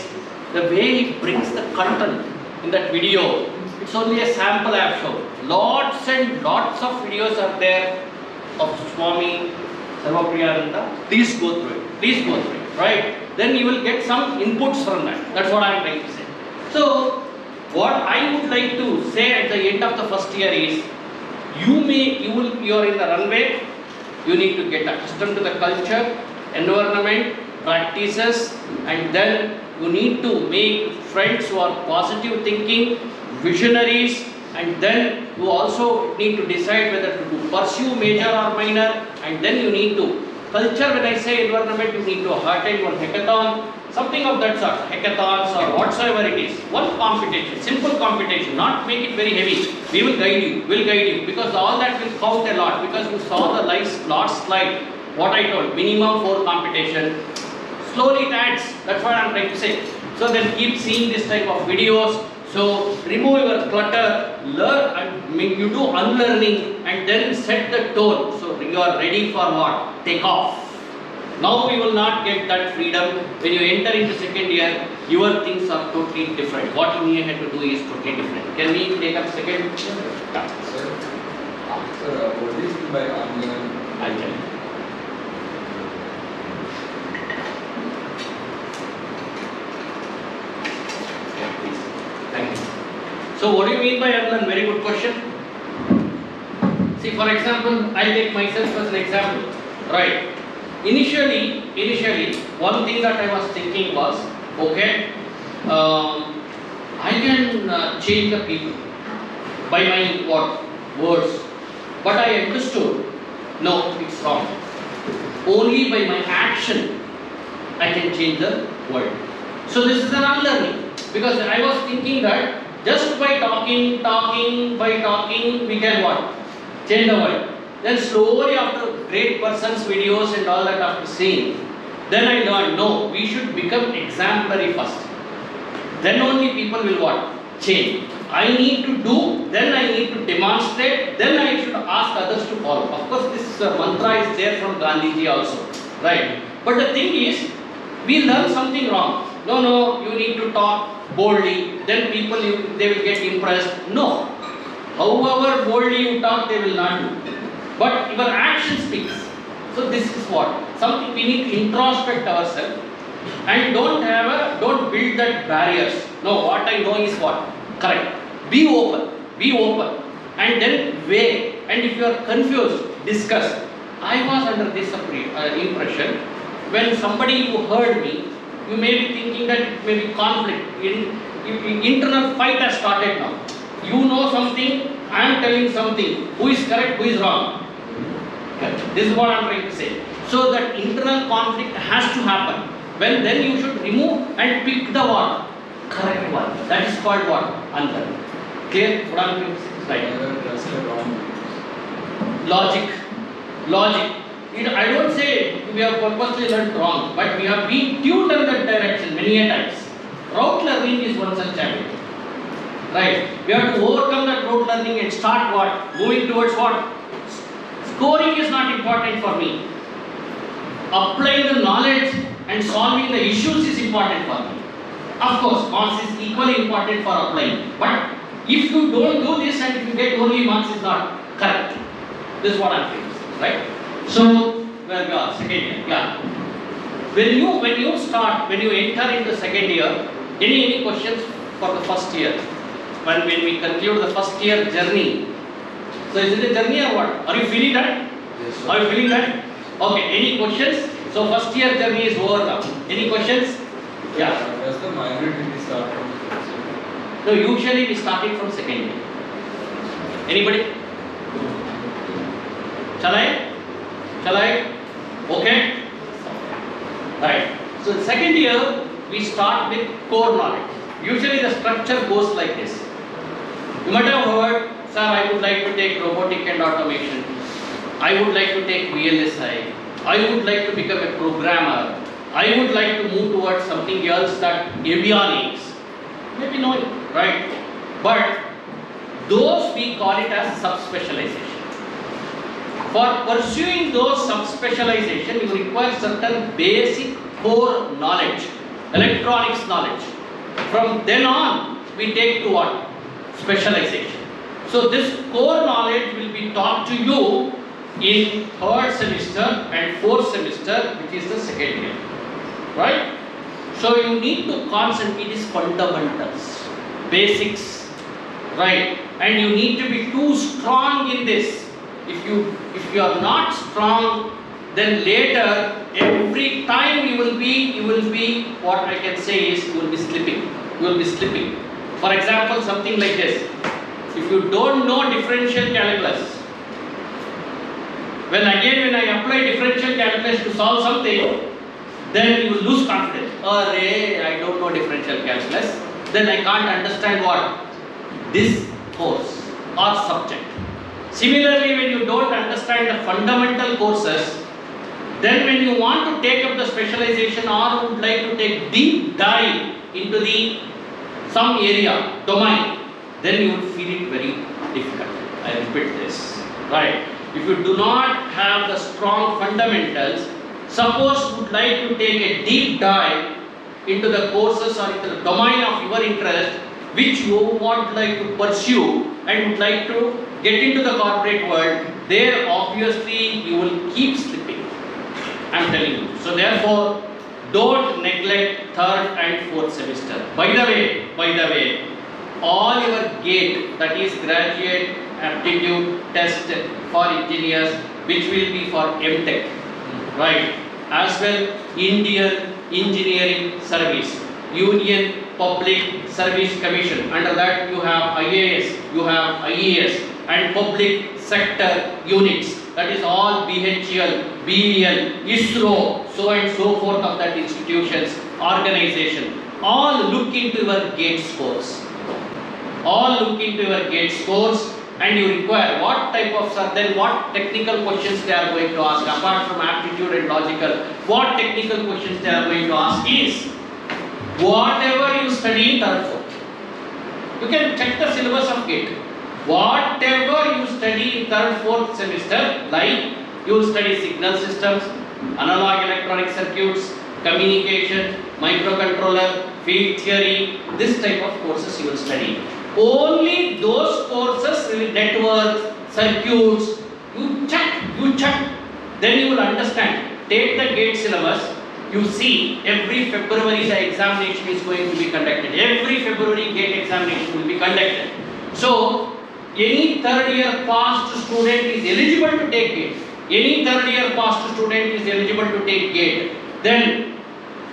the way he brings the content in that video. It's only a sample I have shown. Lots and lots of videos are there of Swami Sarvapriyananda. Please go through it. Please go through it, right? Then you will get some inputs from that. That's what I am trying to say. So, what I would like to say at the end of the first year is, you are in the runway. You need to get accustomed to the culture, environment, practices, and then you need to make friends who are positive thinking, visionaries, and then you also need to decide whether to pursue major or minor, and then you need to culture. When I say environment, you need to attend one hackathon, something of that sort, hackathons or whatsoever it is. One competition, simple competition, not make it very heavy. We will guide you, because all that will count a lot, because you saw the last slide, what I told, minimum 4 competition. Slowly it adds, that's what I am trying to say. So then keep seeing this type of videos. So remove your clutter, learn, and you do unlearning, and then set the tone. So you are ready for what? Take off. Now we will not get that freedom. When you enter into second year, your things are totally different. What you need to do is totally different. Can we take up second? Yeah. Sir, what is it by unlearn? I'll tell you. Yeah, please. Thank you. So what do you mean by unlearn? Very good question. See, for example, I take myself as an example. Right. Initially, one thing that I was thinking was, okay, I can change the people by my words, but I understood, no, it's wrong. Only by my action I can change the world. So this is an unlearning, because I was thinking that just by talking, we can what? Change the world. Then slowly, after great person's videos and all that, after seeing, then I learned, no, we should become exemplary first. Then only people will what? Change. I need to do, then I need to demonstrate, then I should ask others to follow. Of course, this mantra is there from Gandhiji also, right? But the thing is, we learn something wrong. No, you need to talk boldly, then people, they will get impressed. No. However boldly you talk, they will not do. But your action speaks. So this is what? Something we need to introspect ourselves, and don't build that barriers. No, what I know is what? Correct. Be open, and then weigh. And if you are confused, discuss. I was under this impression, when somebody who heard me, you may be thinking that it may be conflict. Internal fight has started now. You know something, I am telling something. Who is correct, who is wrong? This is what I am trying to say. So that internal conflict has to happen. Well, then you should remove and pick the what? Correct one. That is called what? Unlearn. Clear? What I am trying to say? Right. Trust the wrong. Logic. I don't say we have purposely learned wrong, but we have been tuned in that direction many a times. Rote learning is one such habit. Right? We have to overcome that rote learning and start what? Moving towards what? Scoring is not important for me. Applying the knowledge and solving the issues is important for me. Of course, marks is equally important for applying. But if you don't do this and if you get only marks, is not correct. This is what I am saying. Right? So, where we are, second year. Yeah. When you enter into second year, any questions for the first year? When we conclude the first year journey. So is it a journey or what? Are you feeling that? Yes, sir. Are you feeling that? Okay, any questions? So first year journey is over now. Any questions? Yeah. Does the minority start from the first year? No, usually we started from second year. Anybody? Shall I? Okay? Right. So the second year we start with core knowledge. Usually the structure goes like this. You might have heard, sir, I would like to take robotic and automation. I would like to take VLSI. I would like to become a programmer. I would like to move towards something else, that avionics. Maybe no, right? But those we call it as subspecialization. For pursuing those subspecialization, you require certain basic core knowledge, electronics knowledge. From then on, we take to what? Specialization. So this core knowledge will be taught to you in third semester and fourth semester, which is the second year. Right? So you need to concentrate these fundamentals, basics, right? And you need to be too strong in this. If you are not strong, then later every time you will be what I can say is you will be slipping. For example, something like this. If you don't know differential calculus, when I apply differential calculus to solve something, then you will lose confidence. Array, I don't know differential calculus. Then I can't understand what? This course or subject. Similarly, when you don't understand the fundamental courses, then when you want to take up the specialization or would like to take deep dive into some area, domain, then you will feel it very difficult. I repeat this, right? If you do not have the strong fundamentals, suppose you would like to take a deep dive into the courses or into the domain of your interest, which you want like to pursue and would like to get into the corporate world, there obviously you will keep slipping. I am telling you. So therefore, don't neglect third and fourth semester. By the way, all your GATE, that is graduate aptitude test for engineers, which will be for MTech, right? As well, Indian Engineering Service, Union Public Service Commission. Under that you have IAS, you have IES, and public sector units. That is all BHEL, BEL, ISRO, so and so forth of that institutions, organization. All look into your GATE scores. And you require what type of, then what technical questions they are going to ask, apart from aptitude and logical, what technical questions they are going to ask is, whatever you study in third, fourth. You can check the syllabus of GATE. Whatever you study in third, fourth semester, like you will study signal systems, analog electronic circuits, communication, microcontroller, field theory, this type of courses you will study. Only those courses, networks, circuits, you check, then you will understand. Take the GATE syllabus, you see every February the examination is going to be conducted. Every February GATE examination will be conducted. So, any third year passed student is eligible to take GATE. Any third year passed student is eligible to take GATE. Then,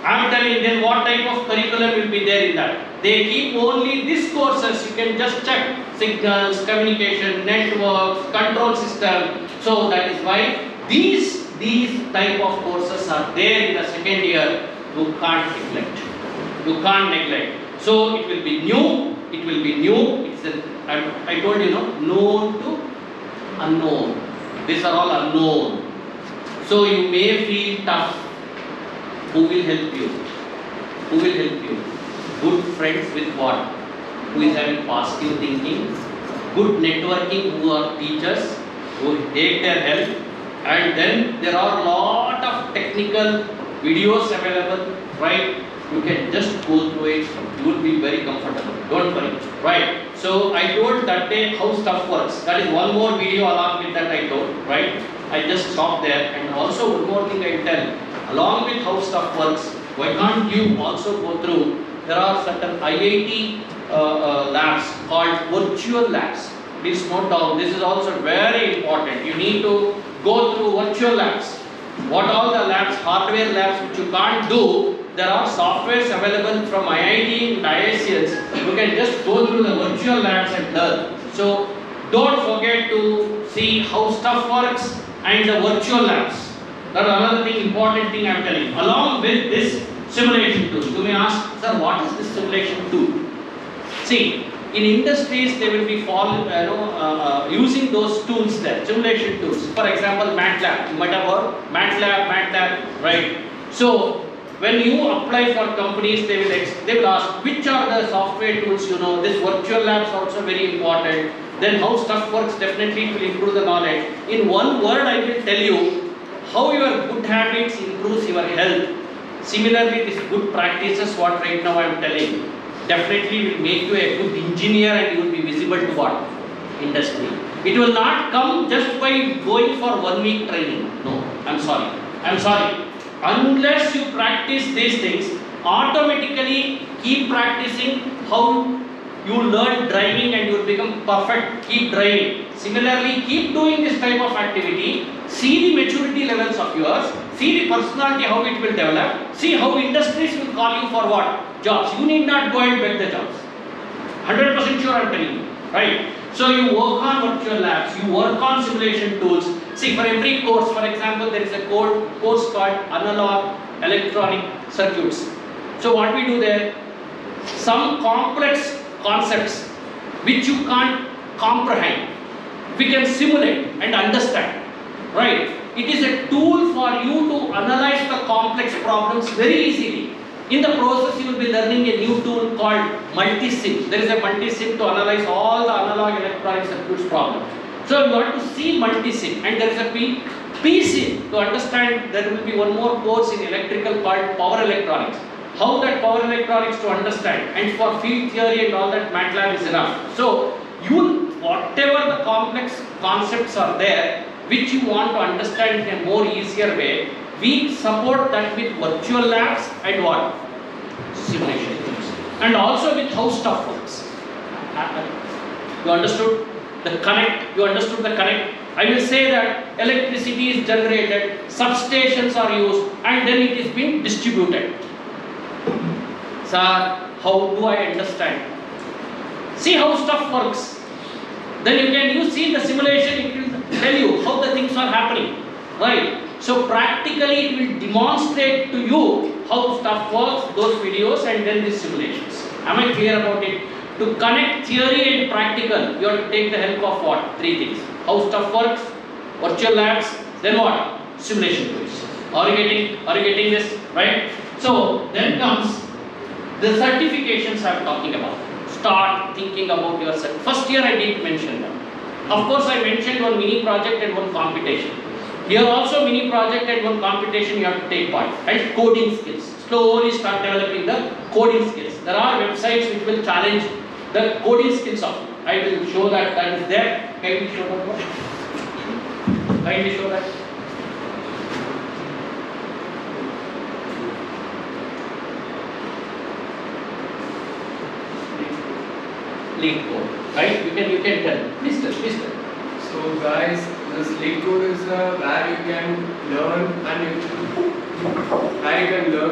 I am telling then what type of curriculum will be there in that. They keep only these courses. You can just check signals, communication, networks, control system. So that is why these type of courses are there in the second year. You can't neglect. So it will be new. It's I told you, known to unknown. These are all unknown. So you may feel tough. Who will help you? Who will help you? Good friends with what? Who is having positive thinking, good networking, who are teachers, who take their help, and then there are lot of technical videos available, right? You can just go through it, you will be very comfortable, don't worry, right? So I told that day how stuff works. That is one more video along with that I told, right? I just stopped there, and also one more thing I tell, along with how stuff works, why can't you also go through, there are certain IIT labs called virtual labs. Please note down, this is also very important. You need to go through virtual labs. What all the labs, hardware labs which you can't do, there are softwares available from IIT and IICs. You can just go through the virtual labs and learn. So don't forget to see how stuff works and the virtual labs. That's another thing, important thing I am telling you. Along with this simulation tool, you may ask, sir, what is this simulation tool? See, in industries they will be using those tools there, simulation tools. For example, MATLAB. You might have heard MATLAB, right? So when you apply for companies, they will ask which are the software tools you know. This virtual labs also very important. Then how stuff works, definitely it will improve the knowledge. In one word, I will tell you how your good habits improves your health. Similarly, these good practices, what right now I am telling, definitely will make you a good engineer and you will be visible to what? Industry. It will not come just by going for 1 week training. No, I'm sorry. Unless you practice these things, automatically keep practicing how you learn driving and you will become perfect. Keep driving. Similarly, keep doing this type of activity. See the maturity levels of yours. See the personality, how it will develop. See how industries will call you for what? Jobs. You need not go and beg the jobs. 100% sure I am telling you. Right? So you work on virtual labs, you work on simulation tools. See, for every course, for example, there is a course called analog electronic circuits. So what we do there, some complex concepts which you can't comprehend, we can simulate and understand. Right? It is a tool for you to analyze the complex problems very easily. In the process, you will be learning a new tool called multi-sim. There is a multi-sim to analyze all the analog electronic circuits problems. So you have to see multi-sim, and there is a P-sim to understand. There will be one more course in electrical called power electronics. How that power electronics to understand, and for field theory and all that, MATLAB is enough. So whatever the complex concepts are there, which you want to understand in a more easier way, we support that with virtual labs and what? Simulation tools. And also with how stuff works. You understood the connect? You understood the connect? I will say that electricity is generated, substations are used, and then it is being distributed. Sir, how do I understand? See how stuff works. Then you see the simulation, it will tell you how the things are happening. Right? So practically it will demonstrate to you how stuff works, those videos, and then these simulations. Am I clear about it? To connect theory and practical, you have to take the help of what? 3 things. How stuff works, virtual labs, then what? Simulation tools. Are you getting this? Right? So then comes the certifications I am talking about. Start thinking about your cert. First year I didn't mention them. Of course I mentioned one mini project and one competition. Here also mini project and one competition you have to take part. And coding skills. Slowly start developing the coding skills. There are websites which will challenge the coding skills of you. I will show that is there. Kindly show that one. Kindly show that. Lead code. Right? You can tell. Please tell. So guys, this lead code is where you can learn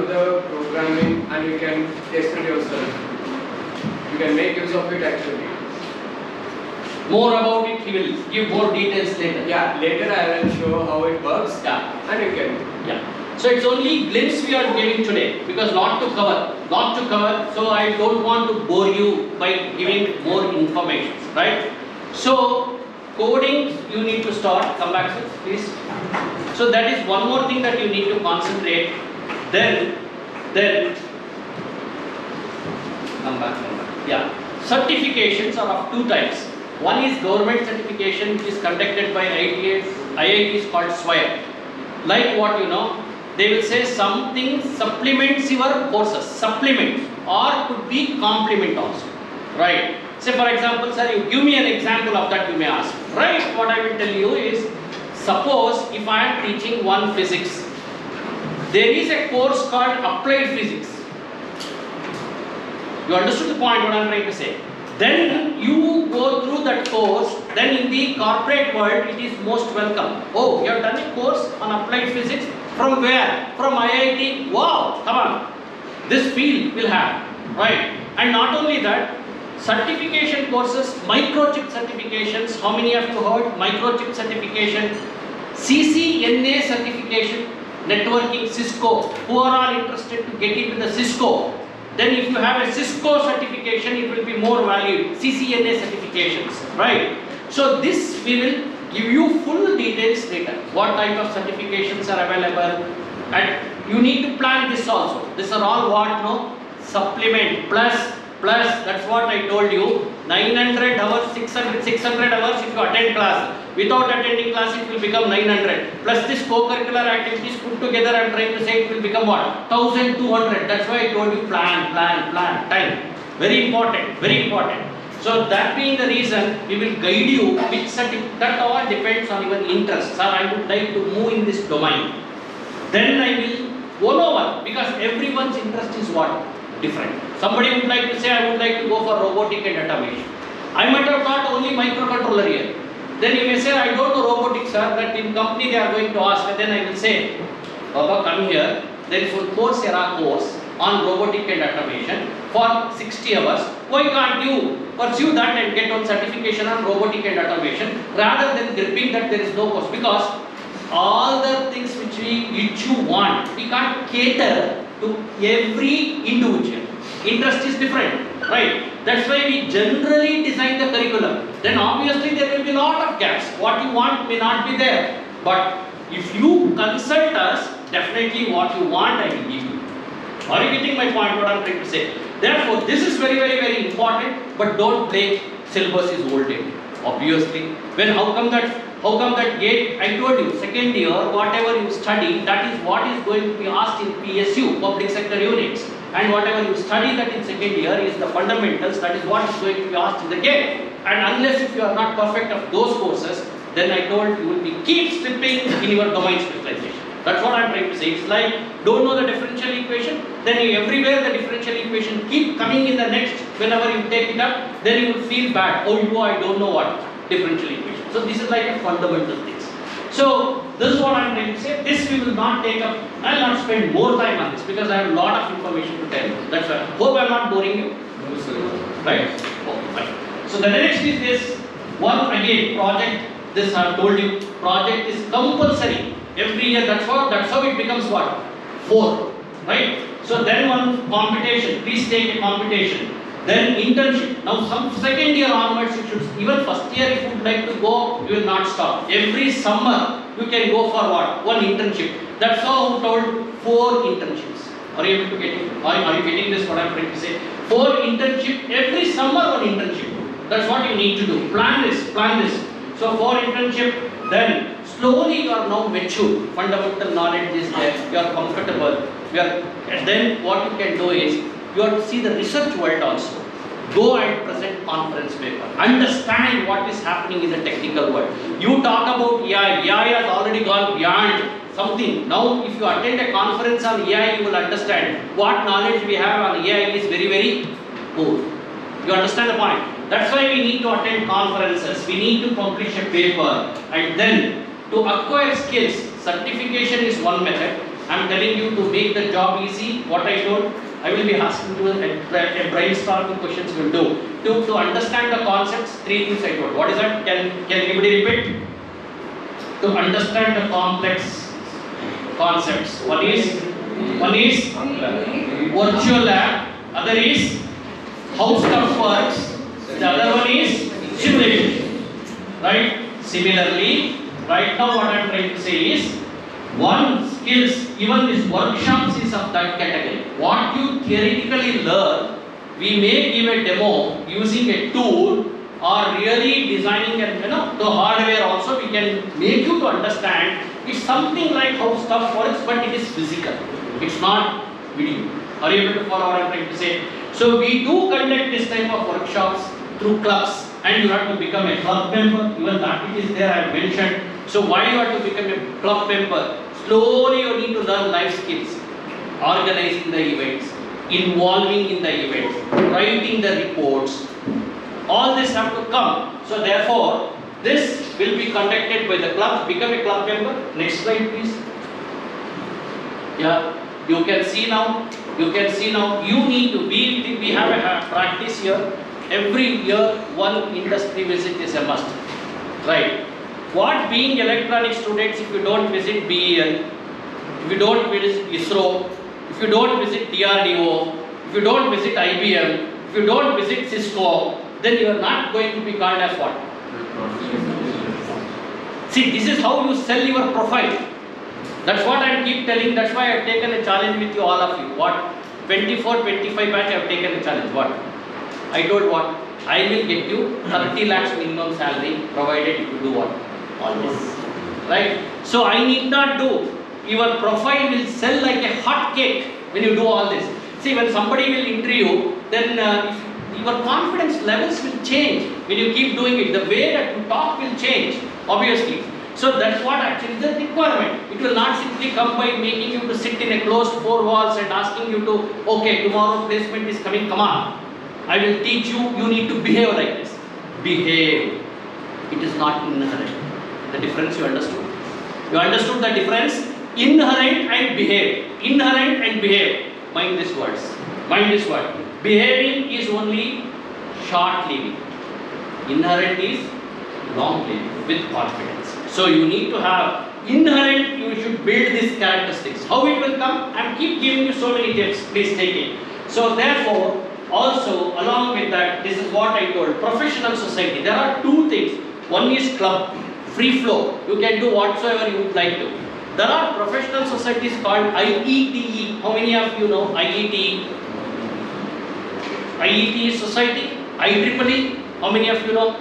the programming and you can test it yourself. You can make use of it actually. More about it, he will give more details later. Yeah, later I will show how it works. Yeah. And you can. Yeah. So it's only glimpse we are giving today because lot to cover. So I don't want to bore you by giving more information, right? So coding you need to start. Come back, sir, please. So that is one more thing that you need to concentrate. Then come back. Yeah, certifications are of two types. One is government certification, which is conducted by IITs called SWIRE. Like what you know, they will say something supplements your courses, supplement, or could be complement also, right? Say for example, sir, you give me an example of that, you may ask, right? What I will tell you is, suppose if I am teaching one physics, there is a course called applied physics. You understood the point what I am trying to say? Then you go through that course, then in the corporate world it is most welcome. Oh, you have done a course on applied physics, from where? From IIT, wow, come on. This field will have, right? And not only that, certification courses, microchip certifications, how many have you heard? Microchip certification, CCNA certification, networking, Cisco, who are all interested to get into the Cisco. Then if you have a Cisco certification, it will be more valued, CCNA certifications, right? So this we will give you full details later, what type of certifications are available, and you need to plan this also. These are all what, no? Supplement, plus, that's what I told you, 900 hours, 600 hours if you attend class. Without attending class it will become 900. Plus this co-curricular activities put together, I am trying to say it will become what? 1200. That's why I told you plan, time. Very important, very important. So that being the reason, we will guide you which certificate, that all depends on your interest. Sir, I would like to move in this domain. Then I will go over, because everyone's interest is what? Different. Somebody would like to say, I would like to go for robotic and automation. I might have thought only microcontroller here. Then you may say, I don't know robotics, sir, that in company they are going to ask, and then I will say, Baba, come here, there is one Coursera course on robotic and automation for 60 hours. Why can't you pursue that and get one certification on robotic and automation, rather than gripping that there is no course? Because all the things which you want, we can't cater to every individual. Interest is different, right? That's why we generally design the curriculum. Then obviously there will be a lot of gaps. What you want may not be there. But if you consult us, definitely what you want I will give you. Are you getting my point, what I am trying to say? Therefore, this is very important, but don't play syllabus is old date. Obviously, when how come that gate, I told you, second year, whatever you study, that is what is going to be asked in PSU, public sector units. And whatever you study that in second year is the fundamentals, that is what is going to be asked in the gate. And unless if you are not perfect of those courses, then I told you will be keep slipping in your domain specialization. That's what I am trying to say. It's like, don't know the differential equation, then you, everywhere the differential equation keep coming in the next, whenever you take it up, then you will feel bad. Oh, I don't know what differential equation. So this is like a fundamental thing. So this is what I am trying to say. This we will not take up. I will not spend more time on this because I have a lot of information to tell you. That's why. Hope I am not boring you. No, sir. Right? Okay, fine. So the next is this one again project. This I have told you. Project is compulsory every year. That's how it becomes what? 4. Right? So then one competition. Please take a competition. Then internship. Now some second year onwards you should, even first year if you would like to go, you will not stop. Every summer you can go for what? One internship. That's how I told 4 internships. Are you able to get it? Are you getting this what I am trying to say? 4 internship, every summer one internship. That's what you need to do. Plan this. So 4 internship, then slowly you are now mature. Fundamental knowledge is there. You are comfortable. And then what you can do is, you have to see the research world also. Go and present conference paper. Understand what is happening in the technical world. You talk about AI. AI has already gone beyond something. Now, if you attend a conference on AI, you will understand what knowledge we have on AI is very poor. You understand the point? That's why we need to attend conferences. We need to publish a paper. And then, to acquire skills, certification is one method. I am telling you to make the job easy. What I told, I will be asking you a brainstorming questions will do. To understand the concepts, 3 things I told. What is that? Can anybody repeat? To understand the complex concepts. One is virtual lab. Other is how stuff works. The other one is simulation. Right? Similarly, right now what I am trying to say is, one skills, even this workshops is of that category. What you theoretically learn, we may give a demo using a tool or really designing and the hardware also we can make you to understand. It's something like how stuff works, but it is physical. It's not video. Are you able to follow what I am trying to say? So we do conduct this type of workshops through clubs, and you have to become a club member. Even that it is there, I have mentioned. So why you have to become a club member? Slowly you need to learn life skills, organizing the events, involving in the events, writing the reports. All this have to come. So therefore, this will be conducted by the club. Become a club member. Next slide, please. Yeah, you can see now. You can see now. You need to. We have a practice here. Every year, one industry visit is a must. Right. What being electronic students, if you don't visit BEL, if you don't visit ISRO, if you don't visit DRDO, if you don't visit IBM, if you don't visit Cisco, then you are not going to be called as what? See, this is how you sell your profile. That's what I keep telling. That's why I have taken a challenge with you, all of you. What? 24, 25 batch I have taken a challenge. What? I told what? I will get you 30 lakhs minimum salary provided you do what? All this. Right? So I need not do. Your profile will sell like a hot cake when you do all this. See, when somebody will interview, then your confidence levels will change when you keep doing it. The way that you talk will change, obviously. So that's what actually is the requirement. It will not simply come by making you to sit in a closed four walls and asking you to, okay, tomorrow placement is coming, come on. I will teach you, you need to behave like this. Behave. It is not inherent. The difference you understood? You understood the difference? Inherent and behave. Inherent and behave. Mind these words. Mind this word. Behaving is only short living. Inherent is long living with confidence. So you need to have inherent, you should build these characteristics. How it will come? I keep giving you so many tips. Please take it. So therefore, also along with that, this is what I told. Professional society. There are two things. One is club, free flow. You can do whatsoever you would like to. There are professional societies called IETE. How many of you know IETE? IETE society? IEEE? How many of you know?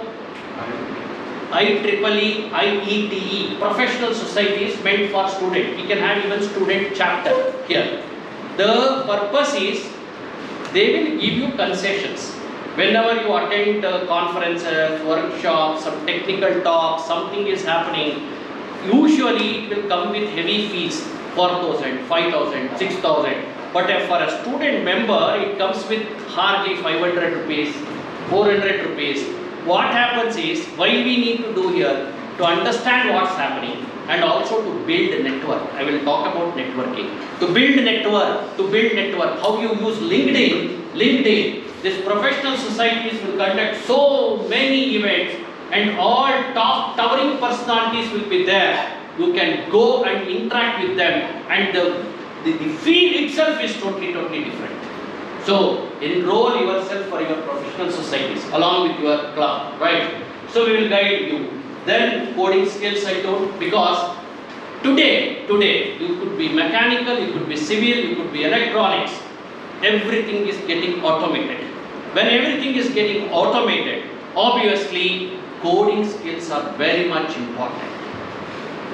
IEEE, IETE. Professional societies meant for student. We can have even student chapter here. The purpose is they will give you concessions. Whenever you attend conferences, workshops, some technical talks, something is happening, usually it will come with heavy fees, 4,000, 5,000, 6,000. But for a student member, it comes with hardly 500 rupees, 400 rupees. What happens is, why we need to do here, to understand what's happening and also to build a network. I will talk about networking. To build network, how you use LinkedIn. These professional societies will conduct so many events and all top towering personalities will be there. You can go and interact with them, and the field itself is totally different. So enroll yourself for your professional societies along with your club, right? So we will guide you. Then coding skills I told, because today you could be mechanical, you could be civil, you could be electronics. Everything is getting automated. When everything is getting automated, obviously coding skills are very much important.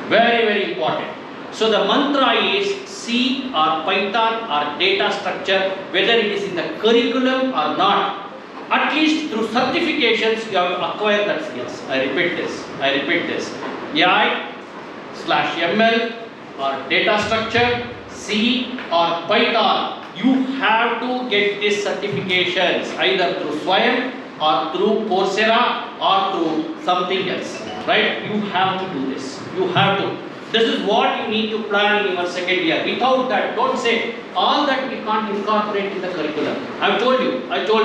Very important. So the mantra is C or Python or data structure, whether it is in the curriculum or not. At least through certifications you have acquired that skills. I repeat this. AI/ML or data structure, C or Python. You have to get these certifications either through Swayam or through Coursera or through something else. Right? You have to do this. You have to. This is what you need to plan in your second year. Without that, don't say all that we can't incorporate in the curriculum. I told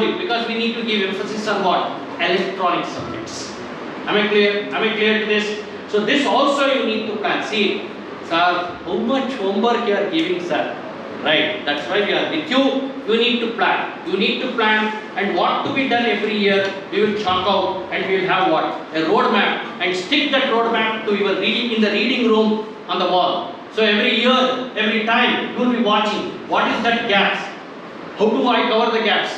you, because we need to give emphasis on what? Electronic subjects. Am I clear to this? So this also you need to plan. See, sir, how much homework you are giving, sir? Right? That's why we are with you. You need to plan. and what to be done every year, we will chalk out and we will have what? A roadmap, and stick that roadmap to your reading in the reading room on the wall. So every year, every time, you will be watching what is that gaps. How do I cover the gaps?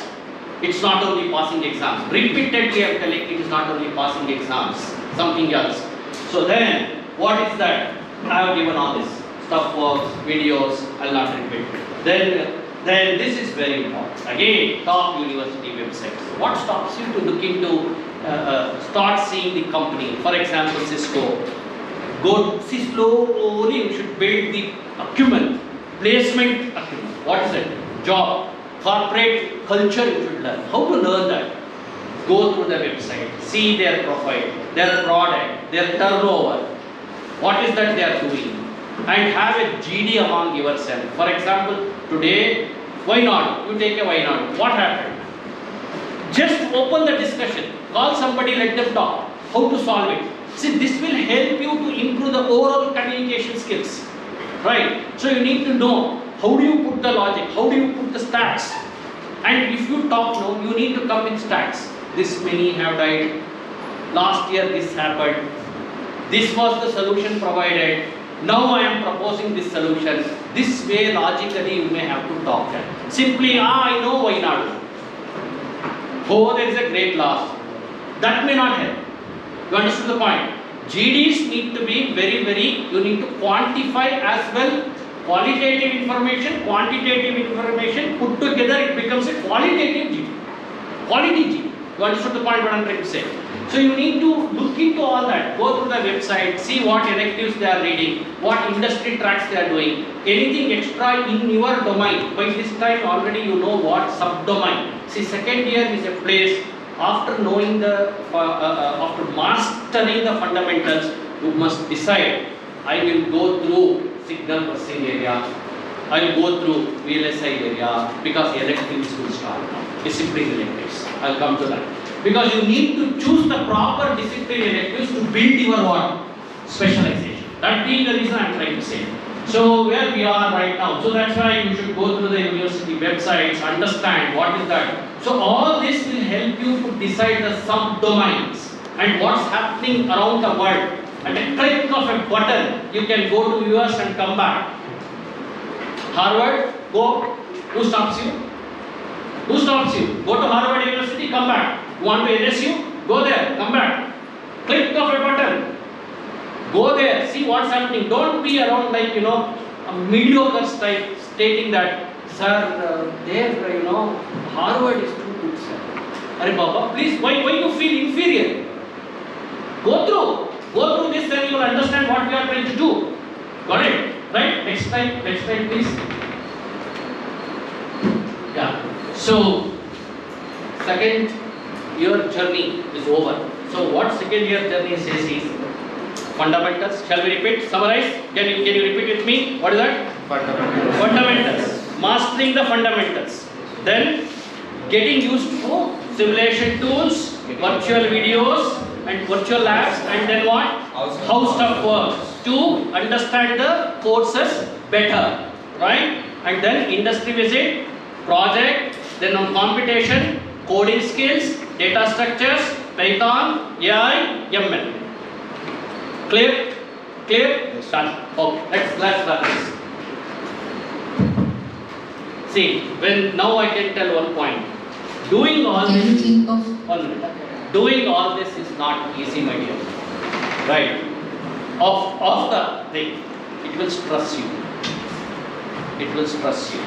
It's not only passing exams. Repeatedly I am telling it is not only passing exams, something else. So then, what is that? I have given all this stuff works, videos, I will not repeat. Then this is very important. Again, top university websites. What stops you to look into, start seeing the company? For example, Cisco. Go see slowly. You should build the acumen, placement acumen. What is it? Job, corporate culture. You should learn. How to learn that? Go through the website, see their profile, their product, their turnover. What is that they are doing? And have a GD among yourself. For example, today, why not? You take a why not. What happened? Just open the discussion. Call somebody, let them talk. How to solve it? See, this will help you to improve the overall communication skills. Right? So you need to know how do you put the logic, how do you put the stats. And if you talk now, you need to come with stats. This many have died. Last year this happened. This was the solution provided. Now I am proposing this solution. This way logically you may have to talk. Simply, I know why not. Oh, there is a great loss. That may not help. You understood the point? GDs need to be you need to quantify as well. Qualitative information, quantitative information, put together it becomes a qualitative GD. Quality GD. You understood the point what I am trying to say? So you need to look into all that. Go through the website, see what electives they are reading, what industry tracks they are doing, anything extra in your domain. By this time already you know what subdomain. See, second year is a place after knowing after mastering the fundamentals, you must decide. I will go through signal processing area. I will go through VLSI area because the electives will start now. Discipline electives. I will come to that. Because you need to choose the proper discipline electives to build your what? Specialization. That being the reason I am trying to say. So where we are right now. So that's why you should go through the university websites, understand what is that. So all this will help you to decide the subdomains and what's happening around the world. At a click of a button, you can go to US and come back. Harvard, go. Who stops you? Who stops you? Go to Harvard University, come back. You want to LSU? Go there, come back. Click of a button. Go there, see what's happening. Don't be around like, a mediocre style stating that, sir, Harvard is too good, sir. Arey Baba, please, why you feel inferior? Go through this, then you will understand what we are trying to do. Got it? Right? Next slide, please. Yeah. So, second year journey is over. So, what second year journey says is fundamentals. Shall we repeat? Summarize? Can you repeat with me? What is that? Fundamentals. Mastering the fundamentals. Then, getting used to simulation tools, virtual videos, and virtual labs, and then what? How stuff works to understand the courses better, right? And then industry visit, project, then on computation, coding skills, data structures, Python, AI, ML. Clear? Yes. Done. Okay, let's run this. See, now I can tell one point. Doing all this is not easy, my dear. Right? Of the thing, it will stress you. It will stress you.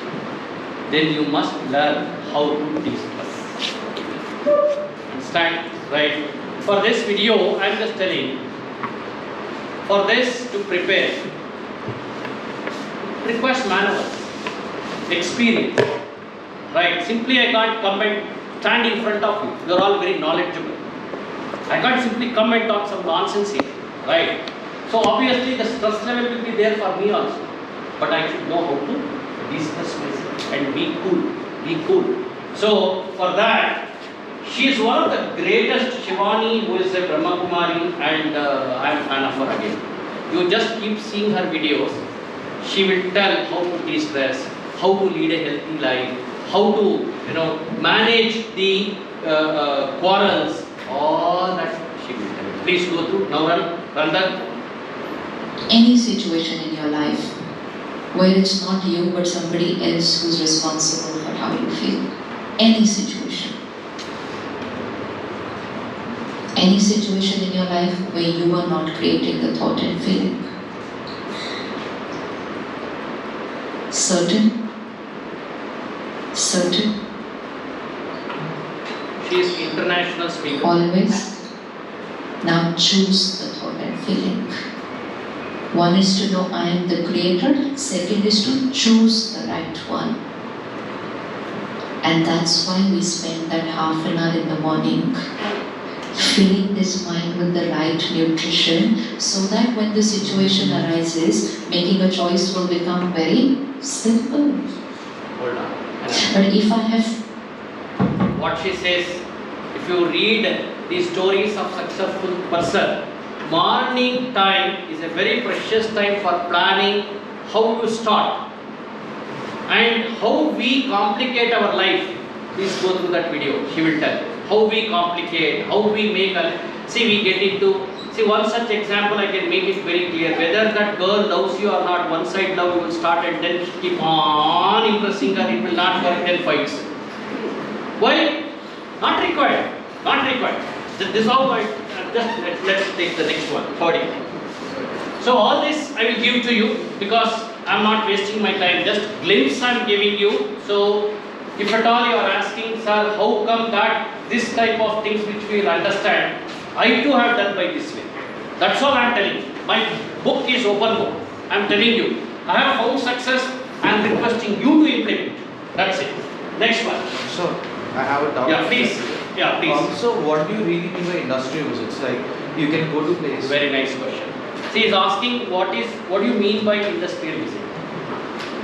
Then you must learn how to de-stress. Understand? Right? For this video, I am just telling, for this to prepare, it requires manuals, experience. Right? Simply I can't come and stand in front of you. You are all very knowledgeable. I can't simply come and talk some nonsense here. Right? So obviously the stress level will be there for me also. But I should know how to de-stress myself and be cool. Be cool. So for that, she is one of the greatest, Shivani, who is a Brahma Kumari, and I am a fan of her again. You just keep seeing her videos. She will tell how to de-stress, how to lead a healthy life, how to, manage the quarrels, all that she will tell you. Please go through. Now run that. Any situation in your life where it's not you but somebody else who's responsible for how you feel. Any situation. Any situation in your life where you are not creating the thought and feeling. Certain. She is international speaker. Always. Now choose the thought and feeling. One is to know I am the creator. Second is to choose the right one. And that's why we spend that half an hour in the morning filling this mind with the right nutrition, so that when the situation arises, making a choice will become very simple. Hold on. But if I have... What she says, if you read the stories of successful person, morning time is a very precious time for planning how you start and how we complicate our life. Please go through that video, she will tell. How we complicate, how we make a... See, we get into... See, one such example I can make it very clear. Whether that girl loves you or not, one side love you will start and then keep on impressing her, it will not work, then fights. Why? Not required. Not required. This is how I... let's take the next one, 40. So all this I will give to you because I am not wasting my time. Just glimpse I am giving you. So if at all you are asking, sir, how come that this type of things which we will understand, I too have done by this way. That's all I am telling you. My book is open book. I am telling you. I have found success. I am requesting you to implement. That's it. Next one. So, I have a doubt. Yeah, please. Yeah, please. So, what do you really mean by industry visits? Like, you can go to place. Very nice question. See, he's asking what do you mean by industrial visit?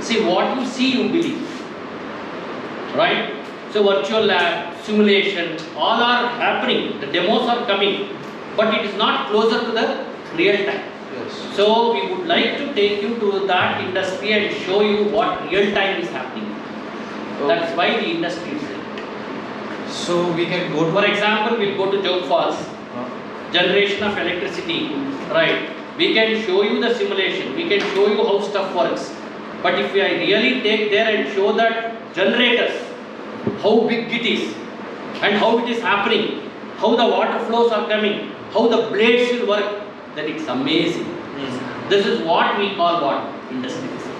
See, what you see, you believe. Right? So, virtual lab, simulation, all are happening. The demos are coming. But it is not closer to the real time. Yes. So, we would like to take you to that industry and show you what real time is happening. Okay. That's why the industry is there. So, we can go to... For example, we'll go to Joke Falls. Generation of electricity. Right. We can show you the simulation. We can show you how stuff works. But if I really take there and show that generators, how big it is, and how it is happening, how the water flows are coming, how the blades will work, then it's amazing. This is what we call what? Industry visit.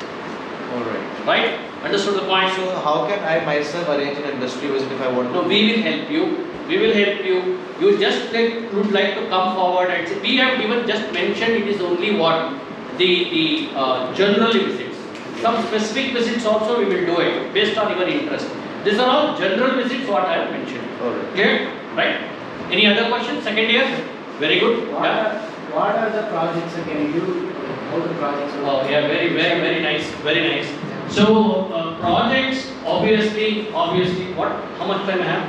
Alright. Right? Understood the point? So, how can I myself arrange an industry visit if I want to? No, we will help you. We will help you. You just would like to come forward and say, we have even just mentioned it is only what? The general visits. Some specific visits also we will do it based on your interest. These are all general visits what I have mentioned. Alright. Clear? Right? Any other questions? Second year? Very good. What are the projects again? How the projects work? Oh yeah, very nice, very nice. So projects, obviously, what? How much time I have?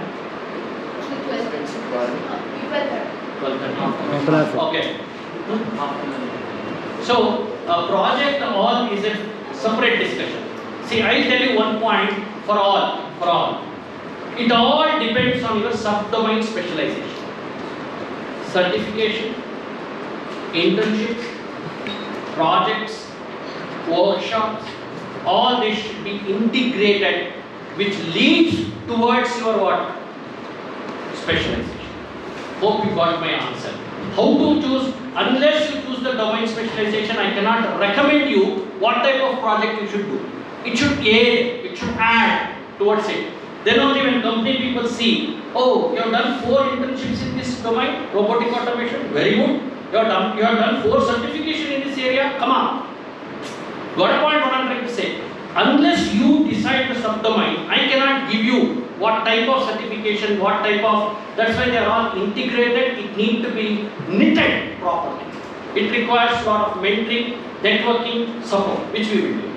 12:30. Okay. So project all is a separate discussion. See, I'll tell you one point for all. It all depends on your subdomain specialization. Certification, internships, projects, workshops, all this should be integrated, which leads towards your what? Specialization. Hope you got my answer. How to choose? Unless you choose the domain specialization, I cannot recommend you what type of project you should do. It should aid, it should add towards it. Then only when company people see, oh, you have done 4 internships in this domain, robotic automation, very good. You have done 4 certification in this area, come on. Got a point what I am trying to say? Unless you decide the subdomain, I cannot give you what type of certification, what type of, that's why they are all integrated, it needs to be knitted properly. It requires a lot of mentoring, networking, support, which we will do.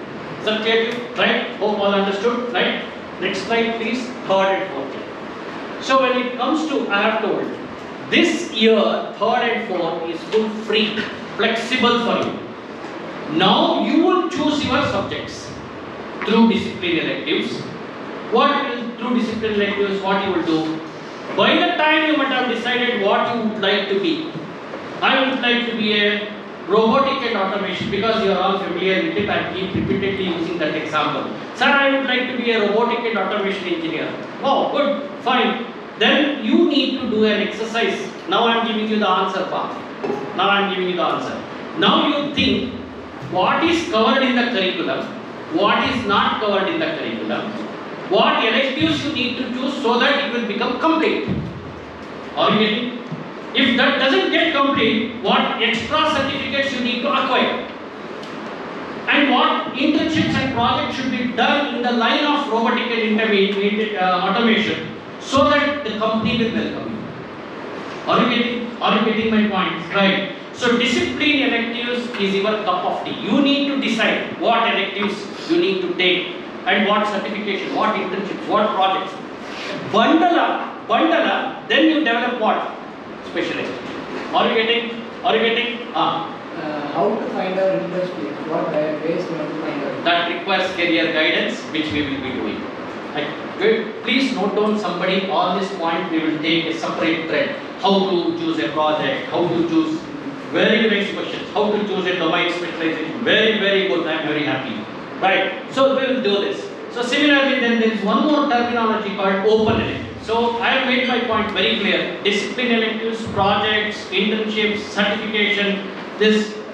Is that clear to you? Right? Hope all understood, right? Next slide please, 3rd and 4th year. So when it comes to, I have told, this year, 3rd and 4th is full free, flexible for you. Now you will choose your subjects through discipline electives, What will through discipline electives, what you will do? By the time you might have decided what you would like to be. I would like to be a robotic and automation, because you are all familiar with it. I keep repeatedly using that example. Sir, I would like to be a robotic and automation engineer. Oh, good, fine. Then you need to do an exercise. Now I am giving you the answer part. Now I am giving you the answer. Now you think what is covered in the curriculum, what is not covered in the curriculum, what electives you need to choose so that it will become complete. Are you getting? If that doesn't get complete, what extra certificates you need to acquire? And what internships and projects should be done in the line of robotic and automation so that the company will welcome you. Are you getting? Are you getting my point? Right. So discipline electives is your cup of tea. You need to decide what electives you need to take and what certification, what internships, what projects. Bundle up, then you develop what? Specialization. Are you getting? Are you getting? How to find our interest? What ways we have to find out? That requires career guidance, which we will be doing. Please note down somebody on this point. We will take a separate thread. How to choose a project, how to choose, very nice questions. How to choose a domain specialization. Very, very good. I am very happy. Right. So we will do this. So similarly, then there is one more terminology called open elective. So I have made my point very clear. Discipline electives, projects, internships, certification,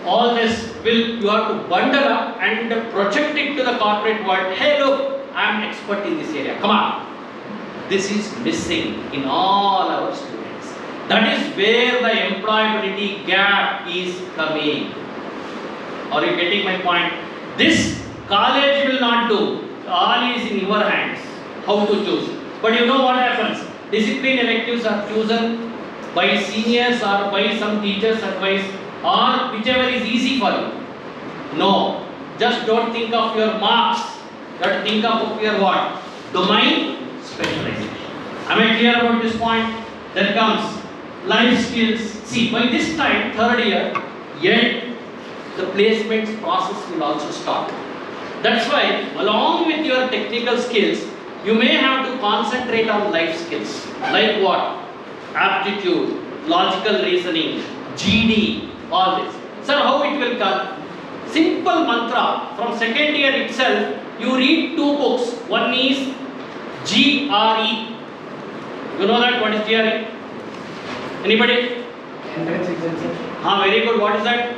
all this you have to bundle up and project it to the corporate world. Hey, look, I am expert in this area. Come on. This is missing in all our students. That is where the employability gap is coming. Are you getting my point? This college will not do. All is in your hands. How to choose. But you know what happens? Discipline electives are chosen by seniors or by some teachers' advice or whichever is easy for you. No. Just don't think of your marks. You have to think of your what? Domain specialization. Am I clear about this point? Then comes life skills. See, by this time, third year, yet the placements process will also start. That's why, along with your technical skills, you may have to concentrate on life skills. Like what? Aptitude, logical reasoning, GD, all this. Sir, how it will come? Simple mantra. From second year itself, you read 2 books. One is GRE. You know that? What is GRE? Anybody? Entrance exam, sir. Very good. What is that?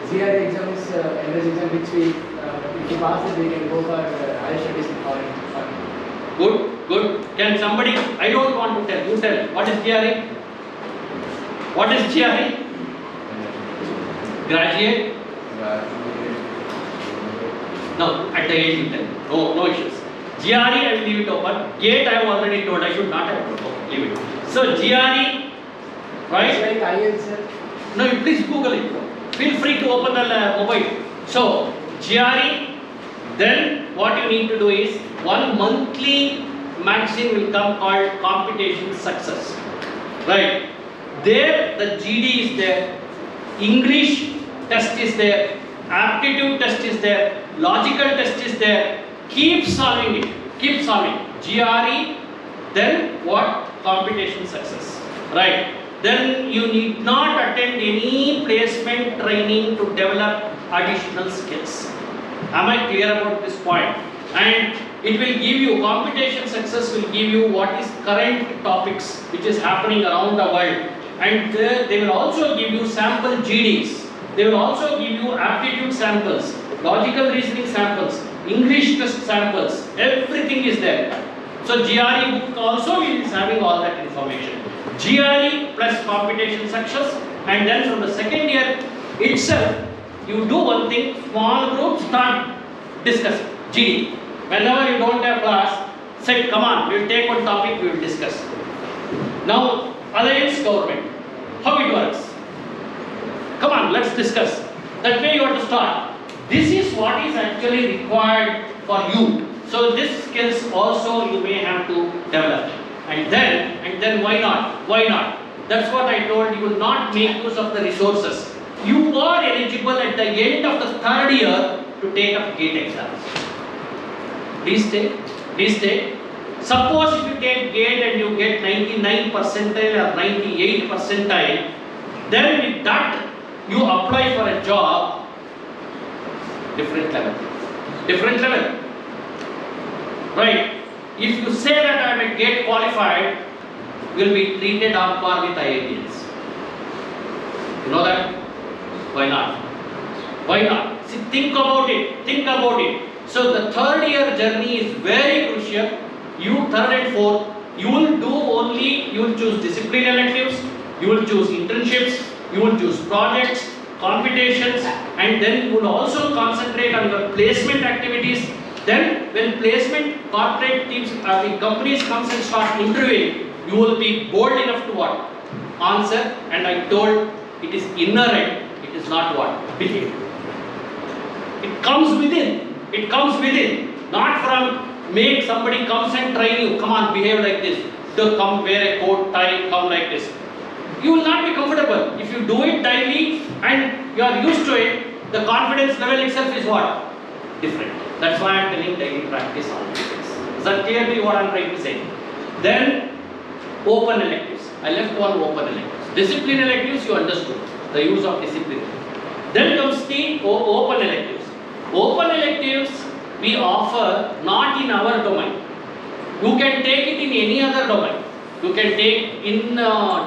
GRE exam is entrance exam which if you pass it, we can go for higher studies in foreign. Good, good. Can somebody, I don't want to tell, you tell. What is GRE? What is GRE? Graduate? No, at the end you tell. No issues. GRE, I will leave it open. Gate, I have already told, I should not have told. Okay, leave it. So GRE, right? It's like IELTS, sir. No, you please Google it. Feel free to open the mobile. So, GRE, then what you need to do is, one monthly magazine will come called Competition Success. Right? There, the GD is there, English test is there, aptitude test is there, logical test is there. Keep solving it. Keep solving. GRE, then what? Competition Success. Right? Then you need not attend any placement training to develop additional skills. Am I clear about this point? And it will give you, Competition Success will give you what is current topics which is happening around the world. And they will also give you sample GDs. They will also give you aptitude samples, logical reasoning samples, English test samples. Everything is there. So GRE book also is having all that information. GRE plus Competition Success, and then from the second year itself, you do one thing, small groups start discussing GD. Whenever you don't have class, say, come on, we will take one topic, we will discuss. Now, alliance government, how it works. Come on, let's discuss. That way you have to start. This is what is actually required for you. So this skills also you may have to develop. And then why not? Why not? That's what I told you, will not make use of the resources. You are eligible at the end of the third year to take up GATE exams. Please take. Suppose if you take GATE and you get 99 percentile or 98 percentile, then with that you apply for a job, different level. Different level. Right? If you say that I am a GATE qualified, you will be treated on par with IITians. You know that? Why not? Why not? See, think about it. Think about it. So the third year journey is very crucial. You third and fourth, you will do only, you will choose discipline electives, you will choose internships, you will choose projects, competitions, and then you will also concentrate on your placement activities. Then when placement corporate teams, the companies comes and start interviewing, you will be bold enough to what? Answer. And I told it is inherent, it is not what? Believe. It comes within. It comes within. Not from make somebody comes and train you. Come on, behave like this. So come wear a coat, tie, come like this. You will not be comfortable. If you do it daily and you are used to it, the confidence level itself is what? Different. That's why I am telling daily practice on this. Is that clearly what I am trying to say? Then open electives. I left one open electives. Discipline electives you understood. The use of discipline. Then comes the open electives. Open electives we offer not in our domain. You can take it in any other domain. You can take in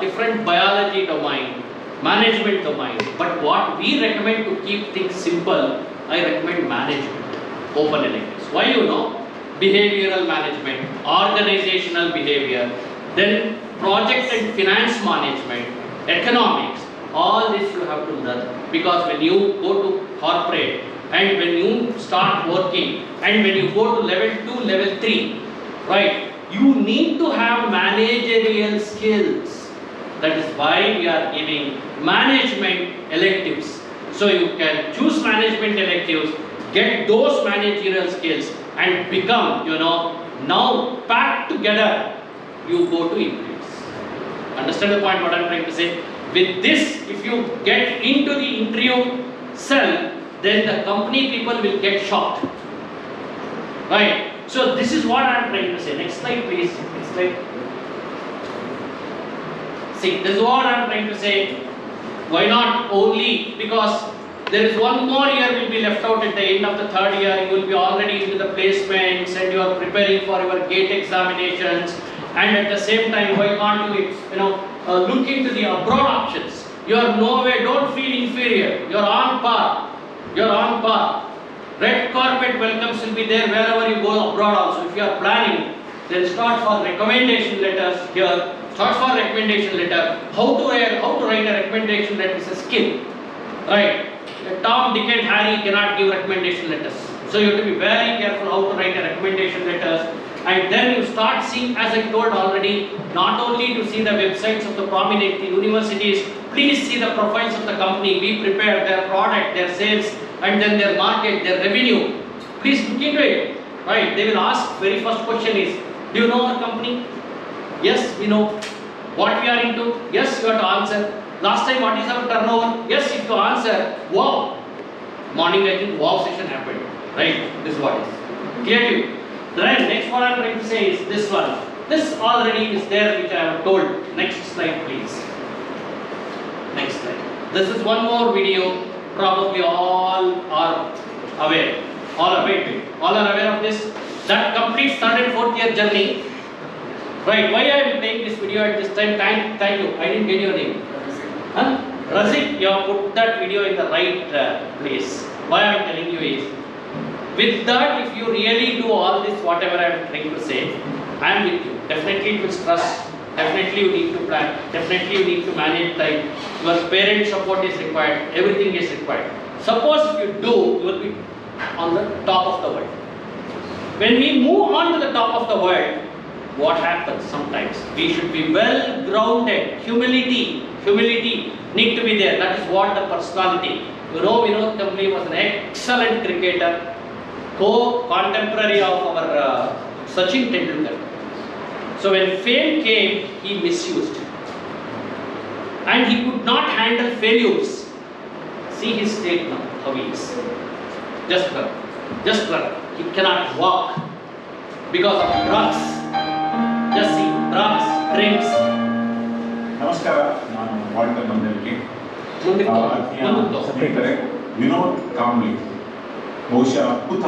different biology domain, management domain. But what we recommend to keep things simple, I recommend management, open electives. Why you know? Behavioral management, organizational behavior, then project and finance management, economics, all this you have to learn. Because when you go to corporate and when you start working and when you go to level 2, level 3, right, you need to have managerial skills. That is why we are giving management electives. So you can choose management electives, get those managerial skills and become, now packed together, you go to interviews. Understand the point what I am trying to say? With this, if you get into the interview cell, then the company people will get shocked. Right? So this is what I am trying to say. Next slide please. Next slide. See, this is what I am trying to say. Why not only? Because there is one more year will be left out at the end of the third year. You will be already into the placements and you are preparing for your GATE examinations. And at the same time, why can't you, look into the abroad options? You are nowhere, don't feel inferior. You are on par. You are on par. Red carpet welcomes will be there wherever you go abroad also. If you are planning, then start for recommendation letters here. Start for recommendation letter. How to write a recommendation letter is a skill. Right? Tom, Dick and Harry cannot give recommendation letters. So you have to be very careful how to write a recommendation letters. And then you start seeing, as I told already, not only to see the websites of the prominent universities, please see the profiles of the company, be prepared, their product, their sales, and then their market, their revenue. Please look into it. Right? They will ask, very first question is, do you know our company? Yes, we know. What we are into? Yes, you have to answer. Last time, what is our turnover? Yes, if you answer, wow. Morning, I think, wow session happened. Right? This is what is. Clear to you? Then next one I am trying to say is this one. This already is there which I have told. Next slide please. Next slide. This is one more video. Probably all are aware. All are aware of this. That completes third and fourth year journey. Right. Why I am playing this video at this time? Thank you. I didn't get your name. Huh? Razik, you have put that video in the right place. Why I am telling you is, with that, if you really do all this, whatever I am trying to say, I am with you. Definitely it will stress. Definitely you need to plan. Definitely you need to manage time. Your parent support is required. Everything is required. Suppose if you do, you will be on the top of the world. When we move on to the top of the world, what happens sometimes? We should be well grounded. Humility need to be there. That is what the personality. Vinod Kambli was an excellent cricketer, contemporary of our Sachin Tendulkar. So when fame came, he misused. And he could not handle failures. See his state now, how he is. Just run. He cannot walk because of drugs. Just see, drugs, drinks. ನಮಸ್ಕಾರ, ನಾನು Walter ಮಂದಲ್ಕಿ. ಆತ್ಮೀಯ ಸ್ನೇಹಿತರೆ, ವಿನೋದ್ ಕಾಂಬ್ಳಿ ಬಹುಶಃ ಅದ್ಭುತ.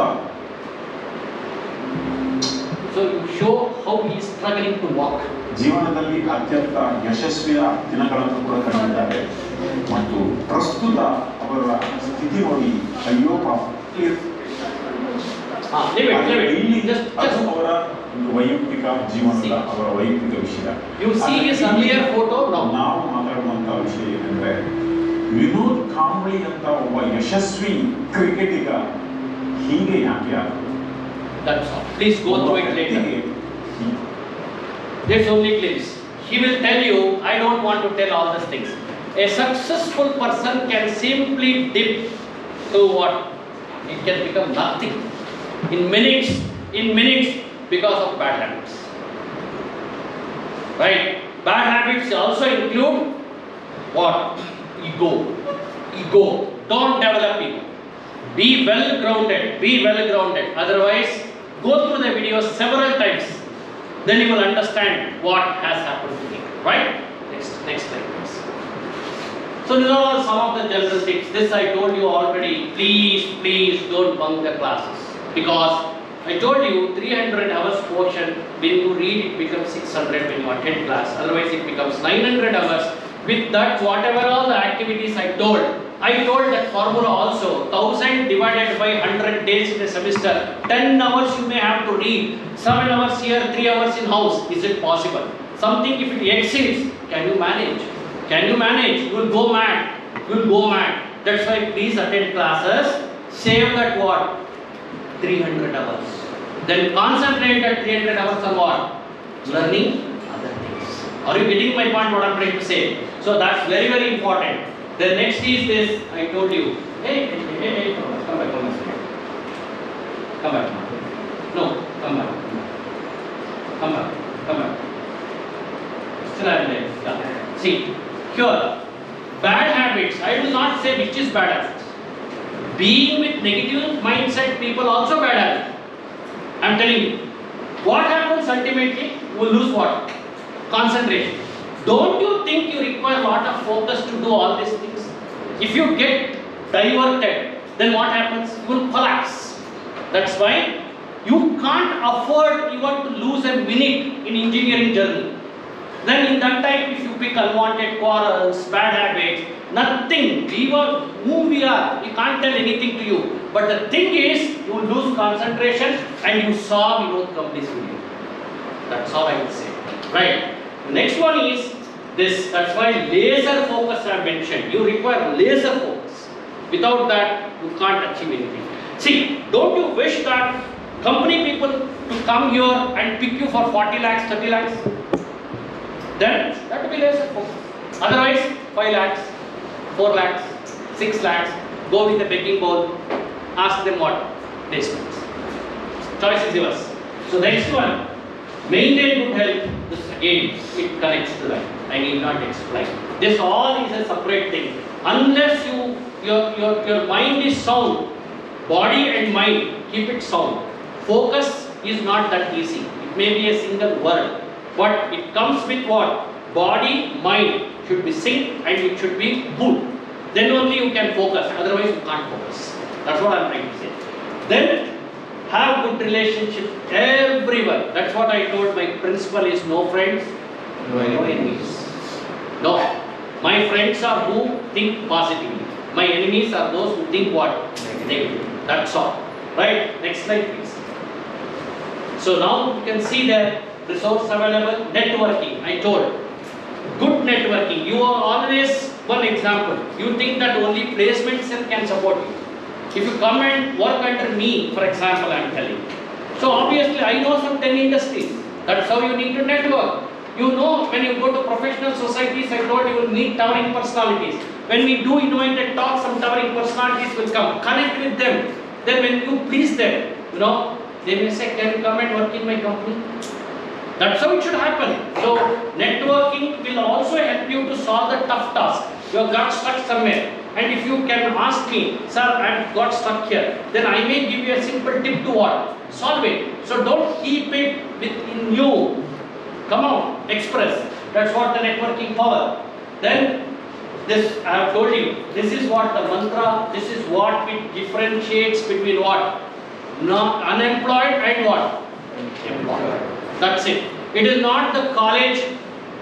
So you show how he is struggling to walk. ಜೀವನದಲ್ಲಿ ಅತ್ಯಂತ ಯಶಸ್ವಿಯ ದಿನಗಳನ್ನು ಕೂಡ ಕಂಡಿದ್ದಾರೆ ಮತ್ತು ಪ್ರಸ್ತುತ ಅವರ ಸ್ಥಿತಿ ನೋಡಿ ಅಯ್ಯೋ ಇಲ್ಲಿ ಅದು ಅವರ ಒಂದು ವೈಯಕ್ತಿಕ ಜೀವನದ ಅವರ ವೈಯಕ್ತಿಕ ವಿಷಯ. ನಾವು ಮಾತಾಡುವಂತಹ ವಿಷಯ ಏನಂದ್ರೆ ವಿನೋದ್ ಕಾಂಬ್ಳಿ ಅಂತ ಒಬ್ಬ ಯಶಸ್ವಿ ಕ್ರಿಕೆಟಿಗ ಹೀಗೆ ಯಾಕೆ ಆಗುತ್ತೆ? That's all. Please go through it later. There's only glimpse. He will tell you, I don't want to tell all these things. A successful person can simply dip to what? It can become nothing. In minutes because of bad habits. Right? Bad habits also include what? Ego. Don't develop ego. Be well grounded. Otherwise, go through the video several times. Then you will understand what has happened to me. Right? Next slide, please. So these are all some of the general tips. This I told you already. Please don't bunk the classes. Because I told you 300 hours portion, when you read it becomes 600 when you attend class. Otherwise it becomes 900 hours. With that, whatever all the activities I told that formula also. 1000 divided by 100 days in a semester. 10 hours you may have to read. 7 hours here, 3 hours in house. Is it possible? Something if it exceeds, can you manage? You will go mad. That's why please attend classes. Save that what? 300 hours. Then concentrate at 300 hours on what? Learning other things. Are you getting my point what I am trying to say? So that's very important. The next is this, I told you. Hey, come back. No, come back. Still I am there. Yeah. See, here, bad habits. I will not say which is bad habits. Being with negative mindset people also bad habits. I am telling you. What happens ultimately? You will lose what? Concentration. Don't you think you require a lot of focus to do all these things? If you get diverted, then what happens? You will collapse. That's why you can't afford even to lose a minute in engineering journey. Then in that time, if you pick unwanted quarrels, bad habits, nothing. We are who we are. We can't tell anything to you. But the thing is, you will lose concentration and you saw Vinod Company's video. That's all I will say. Right. The next one is this. That's why laser focus I mentioned. You require laser focus. Without that, you can't achieve anything. See, don't you wish that company people to come here and pick you for 40 lakhs, 30 lakhs? Then that will be laser focus. Otherwise, 5 lakhs, 4 lakhs, 6 lakhs, go with the begging bowl, ask them what? Placements. Choice is yours. So next one, maintain good health. This again, it connects to that. I need not explain. This all is a separate thing. Unless your mind is sound, body and mind, keep it sound. Focus is not that easy. It may be a single word, but it comes with what? Body, mind should be synced and it should be good. Then only you can focus. Otherwise you can't focus. That's what I am trying to say. Then have good relationship everyone. That's what I told. My principle is no friends, no enemies. No. My friends are who think positively. My enemies are those who think what? Negatively. That's all. Right? Next slide please. So now you can see there resource available. Networking. I told. Good networking. You are always one example. You think that only placement cell can support you. If you come and work under me, for example, I am telling. So obviously I know some 10 industries. That's how you need to network. You know, when you go to professional societies, I told you will meet towering personalities. When we do invited talks, some towering personalities will come. Connect with them. Then when you please them, you know, they may say, can you come and work in my company? That's how it should happen. So networking will also help you to solve the tough task. You have got stuck somewhere. And if you can ask me, sir, I have got stuck here, then I may give you a simple tip to what? Solve it. So don't keep it within you. Come out, express. That's what the networking power. Then this, I have told you, this is what the mantra, this is what it differentiates between what? Not unemployed and what? Employed. That's it. It is not the college,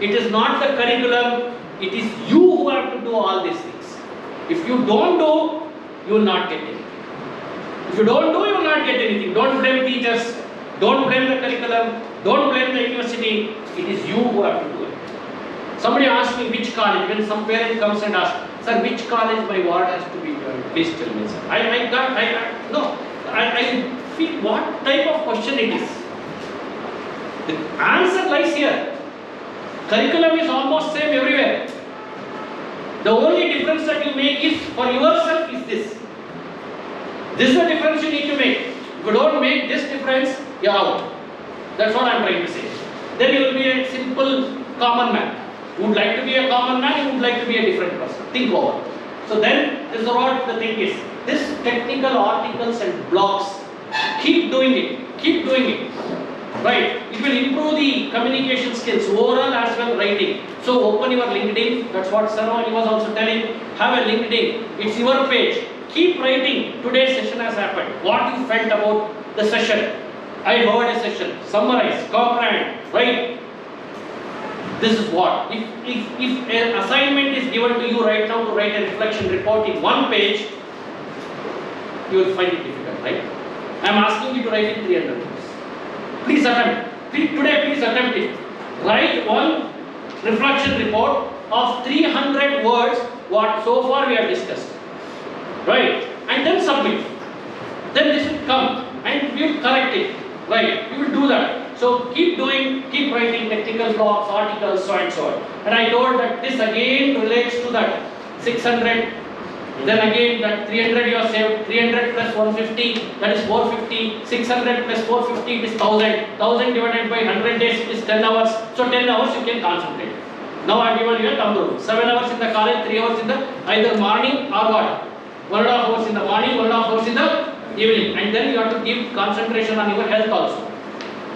it is not the curriculum, it is you who have to do all these things. If you don't do, you will not get anything. If you don't do, you will not get anything. Don't blame teachers, don't blame the curriculum, don't blame the university. It is you who have to do it. Somebody asked me which college, when some parent comes and asks, sir, which college my ward has to be joined? Please tell me, sir. I feel what type of question it is. The answer lies here. Curriculum is almost same everywhere. The only difference that you make is for yourself is this. This is the difference you need to make. If you don't make this difference, you are out. That's what I am trying to say. Then you will be a simple common man. You would like to be a common man, you would like to be a different person. Think over. So then, this is what the thing is. This technical articles and blogs, keep doing it. Keep doing it. Right? It will improve the communication skills, overall as well writing. So open your LinkedIn. That's what Sarvani was also telling. Have a LinkedIn. It's your page. Keep writing. Today's session has happened. What you felt about the session. I heard a session. Summarize, comprehend, right? This is what. If an assignment is given to you right now to write a reflection report in one page, you will find it difficult, right? I am asking you to write it 300 words. Please attempt. Today, please attempt it. Write one reflection report of 300 words, what so far we have discussed. Right? And then submit. Then this will come and we will correct it. Right? We will do that. So keep doing, keep writing technical blogs, articles, so and so on. And I told that this again relates to that 600. Then again that 300 you have saved, 300 plus 150, that is 450, 600 plus 450 it is 1000, 1000 divided by 100 days it is 10 hours, so 10 hours you can concentrate. Now I have given you a thumb rule, 7 hours in the college, 3 hours in the either morning or what, 1.5 hours in the morning, 1.5 hours in the evening, and then you have to give concentration on your health also.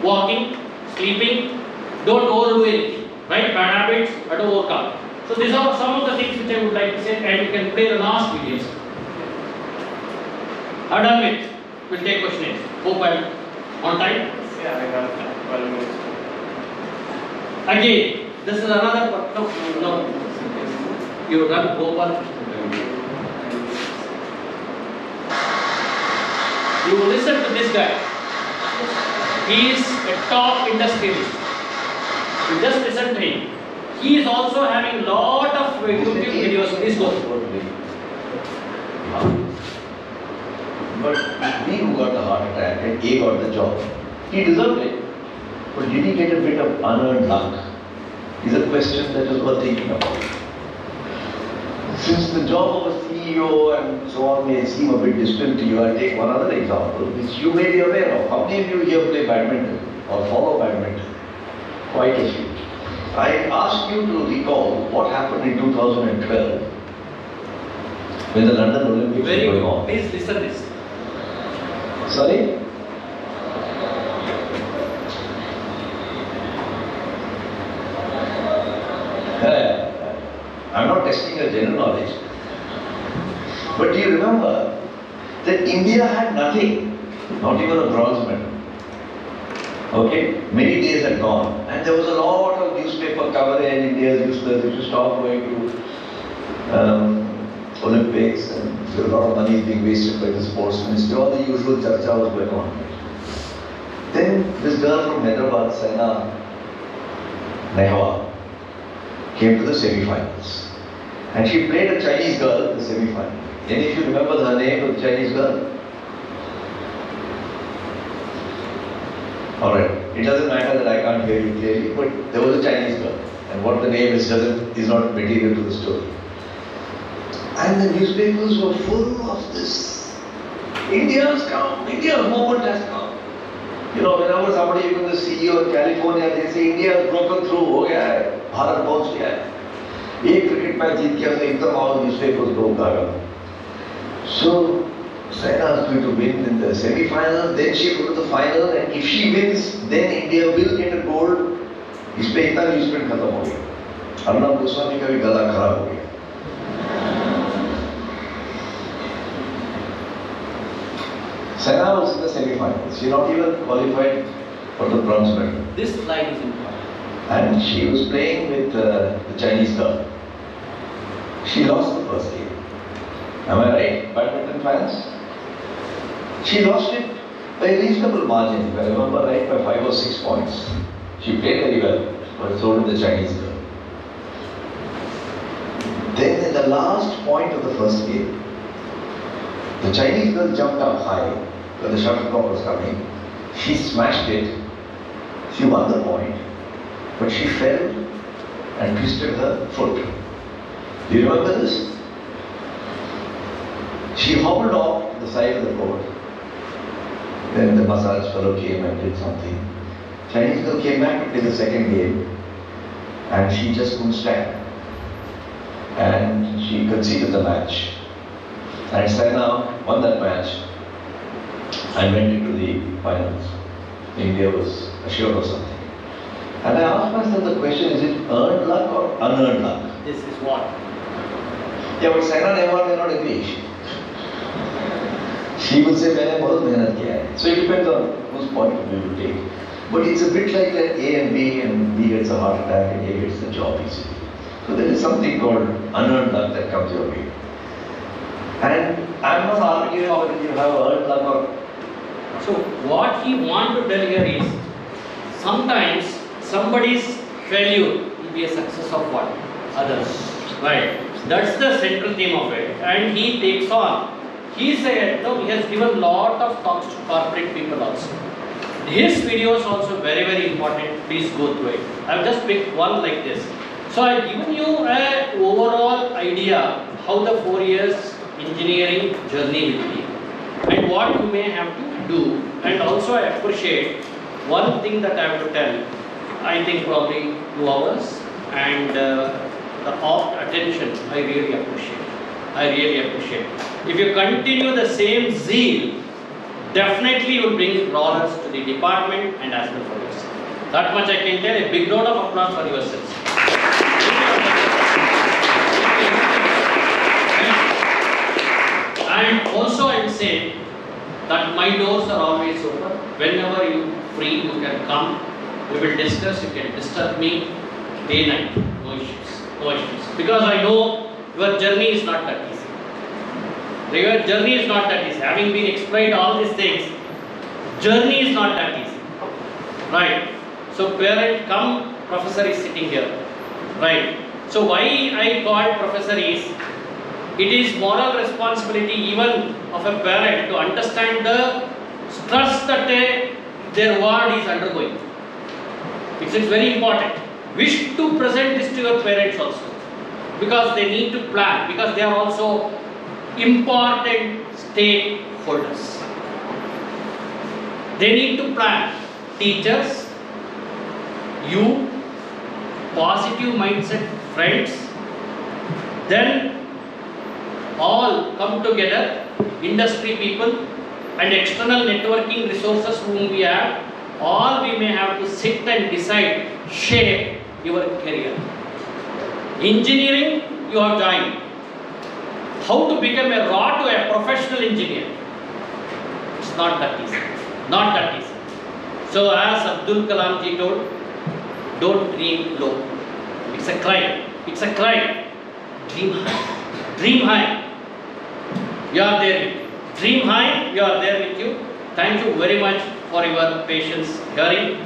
Walking, sleeping, don't overdo anything, right? Bad habits, have to overcome. So these are some of the things which I would like to say, and you can play the last videos. I'm done with. We'll take questions. Hope I'm on time. Yeah, I got 12 minutes. Again, this is another. No. You run Gopal. You listen to this guy. He is a top industrialist. You just listen to him. He is also having lot of YouTube videos. Please go. But we who got the heart attack and A got the job, he deserved it. But did he get a bit of unearned luck? Is a question that is worth thinking about. Since the job of a CEO and so on may seem a bit distant to you, I'll take one other example which you may be aware of. How many of you here play badminton or follow badminton? Quite a few. I asked you to recall what happened in 2012 when the London Olympics were going on. Please listen to this. Sorry? I'm not testing your general knowledge. But do you remember that India had nothing, not even a bronze medal? Okay, many days had gone, and there was a lot of newspaper coverage. India is useless. If you stop going to Olympics, and there was a lot of money being wasted by the sports ministry. All the usual charcha was going on. Then this girl from Hyderabad, Saina Nehwal, came to the semi-finals, and she played a Chinese girl in the semi-final. Any of you remember her name of the Chinese girl? Alright, it doesn't matter that I can't hear you clearly, but there was a Chinese girl, and what the name is not material to the story. And the newspapers were full of this. India's come, India's moment has come. You know, whenever somebody, even the CEO of California, they say India has broken through, ho gaya hai, Bharat pahunch gaya hai. Ek cricket match jeet gaya, so ekdam all newspapers go gaga. So, Saina is going to win in the semi-final, then she will go to the final, and if she wins, then India will get a gold इस पे इतना newsprint खत्म हो गया, अर्नब गोस्वामी का भी गला खराब हो गया। Saina was in the semi-finals. She not even qualified for the bronze medal. This slide is important. And she was playing with the Chinese girl. She lost the first game. Am I right, badminton fans? She lost it by a reasonable margin, if I remember right, by 5 or 6 points. She played very well, but so did the Chinese girl. Then in the last point of the first game, the Chinese girl jumped up high when the shuttlecock was coming. She smashed it. She won the point, but she fell and twisted her foot. Do you remember this? She hobbled off to the side of the court. Then the massage fellow came and did something. Chinese girl came back to play the second game, and she just couldn't stand. And she conceded the match. And Saina won that match and went into the finals. India was assured of something. And I asked myself the question, is it earned luck or unearned luck? This is what? Yeah, but Saina Nehwal may not agree. She would say, मैंने बहुत मेहनत किया है. So it depends on whose point of view you take. But it's a bit like that A and B, and B gets a heart attack and A gets the job easily. So there is something called unearned luck that comes your way. And I'm not arguing whether you have earned luck or... So what he wants to tell here is, sometimes somebody's failure will be a success of what? Others. Right? That's the central theme of it. And he takes on. He said, no, he has given lot of talks to corporate people also. His video is also very, very important. Please go through it. I've just picked one like this. So I've given you an overall idea how the 4 years engineering journey will be and what you may have to do. And also I appreciate one thing that I have to tell. I think probably 2 hours, and the opt attention I really appreciate. I really appreciate. If you continue the same zeal, definitely you will bring laurels to the department and as well for yourself. That much I can tell. A big round of applause for yourselves. And also I will say that my doors are always open. Whenever you free, you can come. We will discuss. You can disturb me day night. No issues. No issues. Because I know your journey is not that easy. Your journey is not that easy. Having been explained all these things, journey is not that easy. Right? So parent come, professor is sitting here. Right? So why I called professor is, it is moral responsibility even of a parent to understand the stress that their ward is undergoing. It's very important. Wish to present this to your parents also, because they need to plan, because they are also important stakeholders. They need to plan. Teachers, you, positive mindset friends, then all come together, industry people and external networking resources whom we have, all we may have to sit and decide, shape your career. Engineering, you have joined. How to become a raw to a professional engineer? It's not that easy. Not that easy. So as Abdul Kalam ji told, don't dream low. It's a crime. It's a crime. Dream high. Dream high. You are there with you. Dream high, you are there with you. Thank you very much for your patience hearing.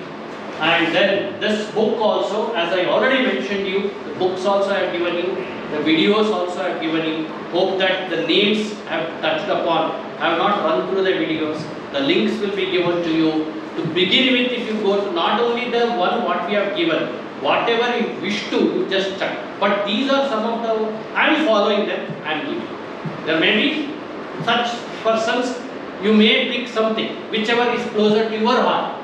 And then this book also, as I already mentioned you, the books also I have given you, the videos also I have given you. Hope that the names I have touched upon. I have not run through the videos. The links will be given to you. To begin with, if you go to not only the one what we have given, whatever you wish to, you just check. But these are some of the, I am following them, I am giving. There may be such persons, you may pick something, whichever is closer to your heart.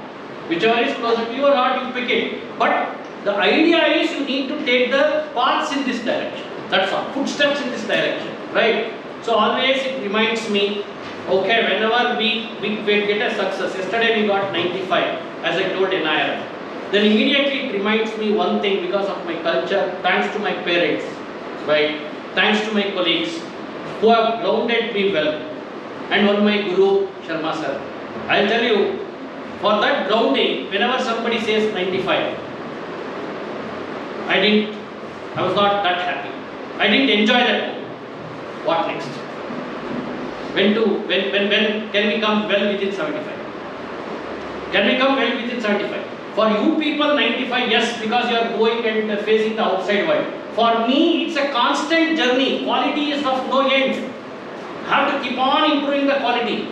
Whichever is closer to your heart, you pick it. But the idea is you need to take the paths in this direction. That's all. Footsteps in this direction. Right? So always it reminds me, okay, whenever we get a success. Yesterday we got 95, as I told in IRF. then immediately it reminds me one thing because of my culture, thanks to my parents, right? Thanks to my colleagues who have grounded me well, and one my Guru Sharma sir. I'll tell you, for that grounding, whenever somebody says 95, I was not that happy. I didn't enjoy that moment. What next? When can we come well within 75? Can we come well within 75? For you people 95, yes, because you are going and facing the outside world. For me, it's a constant journey. Quality is of no end. I have to keep on improving the quality.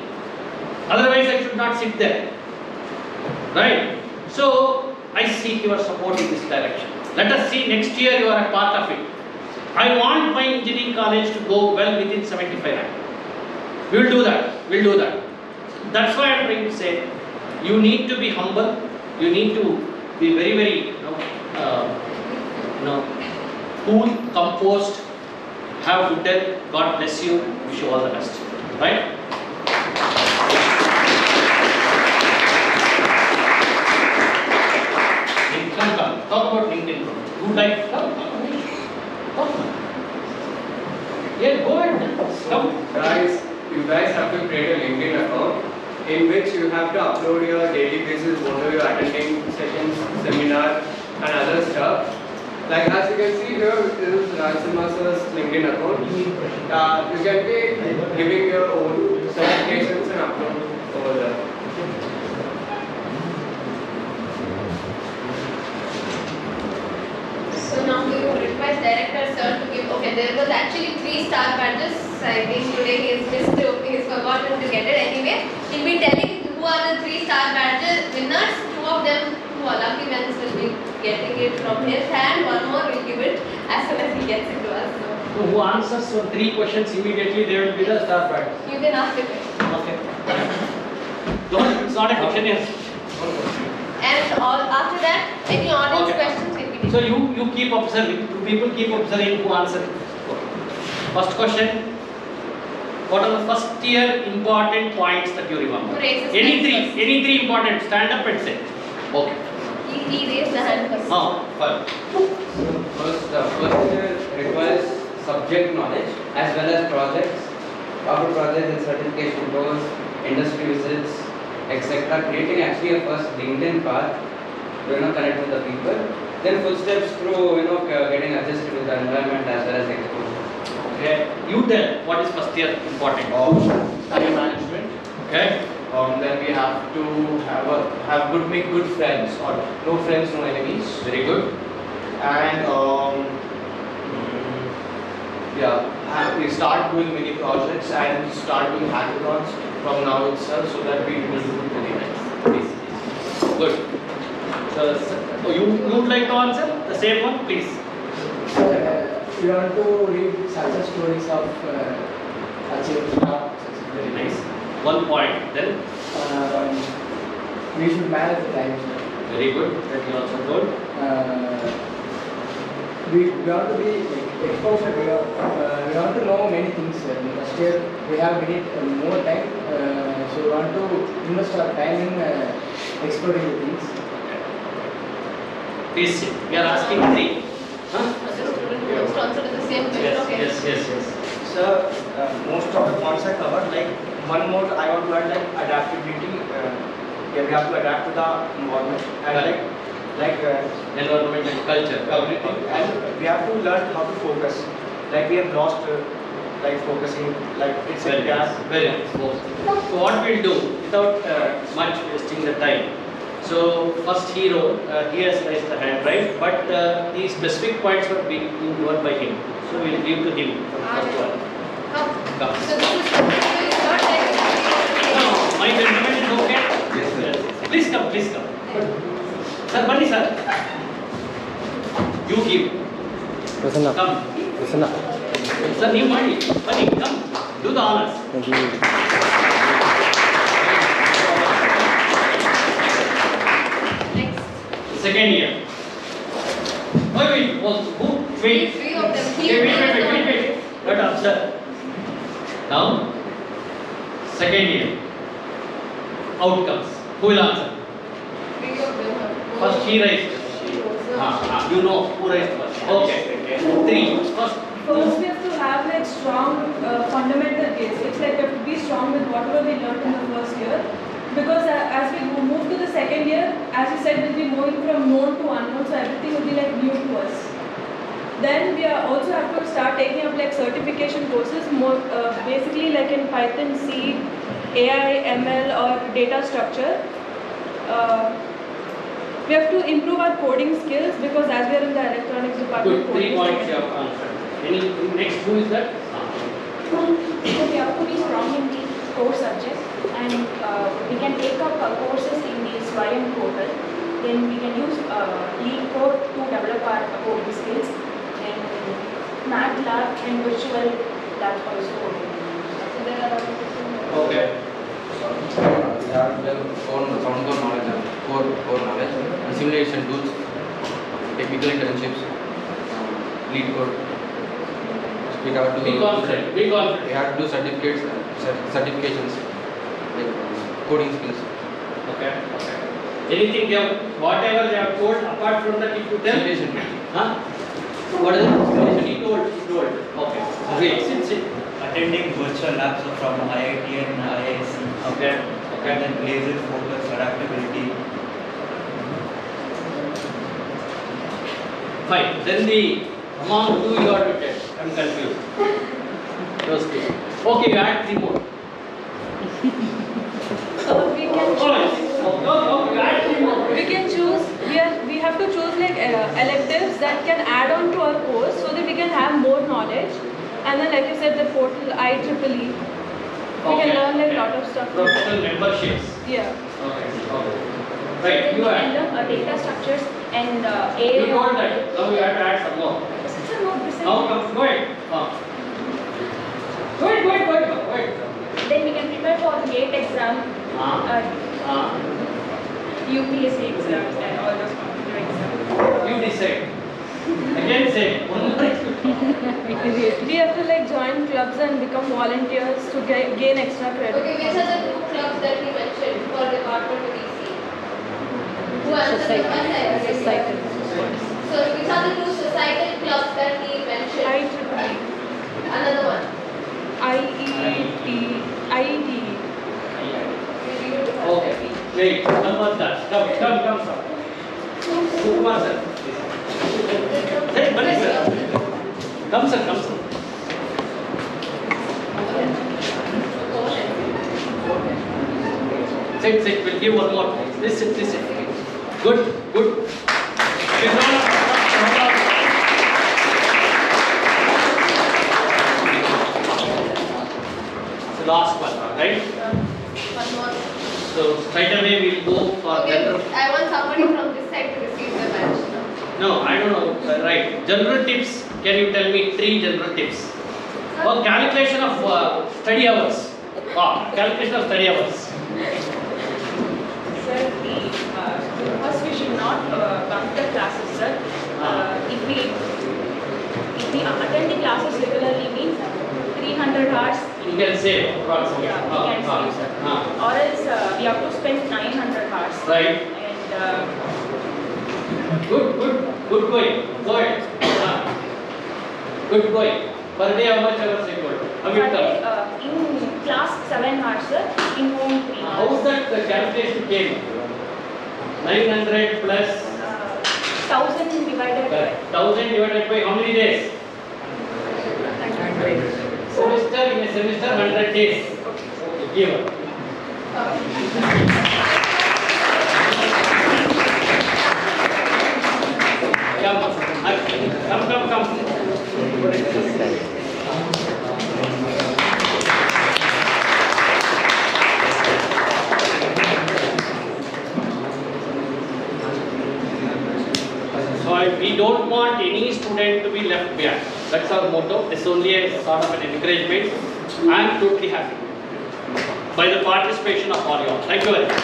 Otherwise, I should not sit there. Right? So, I seek your support in this direction. Let us see, next year you are a part of it. I want my engineering college to go well within 75 rank. We will do that. We will do that. That's why I am trying to say, you need to be humble. You need to be very, very, cool, composed, have good health. God bless you. Wish you all the best. Right? Come. Talk about LinkedIn. Who would like to come? Yeah, go ahead. Come. Guys, you guys have to create a LinkedIn account in which you have to upload your daily basis, whatever you're attending, sessions, seminar, and other stuff. Like as you can see here, this is Rajsemaster's LinkedIn account. You can be giving your own certifications and upload over there. So now we will request Director Sir to give. Okay, there was actually 3-star badges. I think today he has missed. He has forgotten to get it. Anyway, he'll be telling who are the 3-star badges winners. 2 of them, 2 lucky ones will be getting it from his hand. 1 more will give it as soon as he gets it to us. So who answers 3 questions immediately, they will be the star badge. You can ask the question. Okay. Don't. It's not a question. Yes. And all after that, any audience Okay. questions will be. So you keep observing. People keep observing who answer. First question. What are the first year important points that you remember? Who raises Any hands three. Any 3 important. Stand up and say. Okay. He raised the hand first. Fine. First year requires subject knowledge as well as projects, after projects and certification course, industry visits, etc. Creating actually a first LinkedIn path to connect with the people. Then full steps through getting adjusted with the environment as well as exposure. Okay. You tell what is first year important. Time management. Okay. Then we have to make good friends, or no friends, no enemies. Very good. And we start doing mini projects and start doing hackathons from now itself, so that we will do it very nice. Good. So you would like to answer the same one, please. We want to read success stories of achieved stuff. Very nice. 1 point. Then We should manage the time. very good. That you also told. We want to be exposed. We want to know many things. First year we have more time, so we want to invest our time in exploring the things. Please sit. We are asking 3. Huh? Most answer to the same question. Yes. Okay. Yes. Sir, most of the points I covered. Like one more, I want to add like adaptability. We have to adapt to the environment and Environment and culture. everything. And we have to learn how to focus. Like we have lost focusing. Like it's a gap. Very nice. So what we'll do without much wasting the time. So first hero, he has raised the hand, right? But the specific points were being given by him. So we'll give to him for the first one. Come. So this is not like. No, my gentleman is okay. Yes, sir. Please come. Sir, Bunny sir. You give. Prasad. Come. Prasad. Sir, you Bunny, come. Do the honors. Thank you. Second year. Wait. 3 of them. Wait. But observe. Now, second year. Outcomes. Who will answer? 3 of them. First he raised. You know who raised first. Okay. 3. First we have to have like strong fundamental basics. Like we have to be strong with whatever we learned in the first year. Because as we move to the second year, as you said, we'll be moving from known to unknown, so everything will be like new to us. Then we also have to start taking up like certification courses, more basically like in Python, C, AI, ML or data structure. We have to improve our coding skills because as we are in the electronics department. Good. 3 points you have answered. Any next who is that? So we have to be strong in the core subjects and we can take up courses in the Swayam portal. Then we can use lead code to develop our coding skills. And MATLAB and virtual lab also. So there are Okay. We have the core knowledge, core knowledge, and simulation tools, technical internships, lead code. We have to Be confident. We have to do certifications, like coding skills. Okay. Anything they have, whatever they have told apart from that, if you tell. Simulation. Huh? What is it? Simulation. He told. Okay. Sit. Attending virtual labs from IIT and IISc. Okay. And then laser focus, adaptability. Fine. Then the among who you are to test. I'm confused. Those two. Okay, you add 3 more. We can choose. We can choose. We have to choose like electives that can add on to our course so that we can have more knowledge. And then, like you said, the portal IEEE. We can learn like a lot of stuff. Professional memberships. Yeah. Okay. Right. we You can add. learn data structures and AI. You told that. Now you have to add some more. Now come. Go ahead. Go ahead. Then we can prepare for the GATE exam, UPSC exams and all those computer exams. You decide. Again say. We have to like join clubs and become volunteers to gain extra credit. Okay, which are the 2 clubs that he mentioned for Department of EC? Who answered the one? Societal. So which are the 2 societal clubs that he mentioned? IEEE. Another one. IET. Okay. Wait. Number that. Come, sir. Kumar sir. Hey, Bali sir. Come, sir. Sit. We'll give one more. This sit. Good. The last one, right? One more. So straight away we'll go for Okay, general. I want somebody from this side to receive the badge. No, I don't know. Right. General tips. Can you tell me 3 general tips? Or calculation of study hours. Calculation of study hours. Sir, first we should not bunk the classes, sir. If we attend the classes regularly means 300 hours. You can save approximately. Yeah, we can save, sir. Or else we have to spend 900 hours. Right. And Good going. Go ahead. Good going. Per day how much hours you got? How it comes? in class 7 hours, sir. In home 3 hours. How that the calculation came? 900 plus 1000 divided by 1000 divided by how many days? Semester, in a semester 100 days. Okay, give her. Come. So we don't want any student to be left behind. That's our motto. It's only a sort of an encouragement. I am totally happy by the participation of all you all. Thank you very much.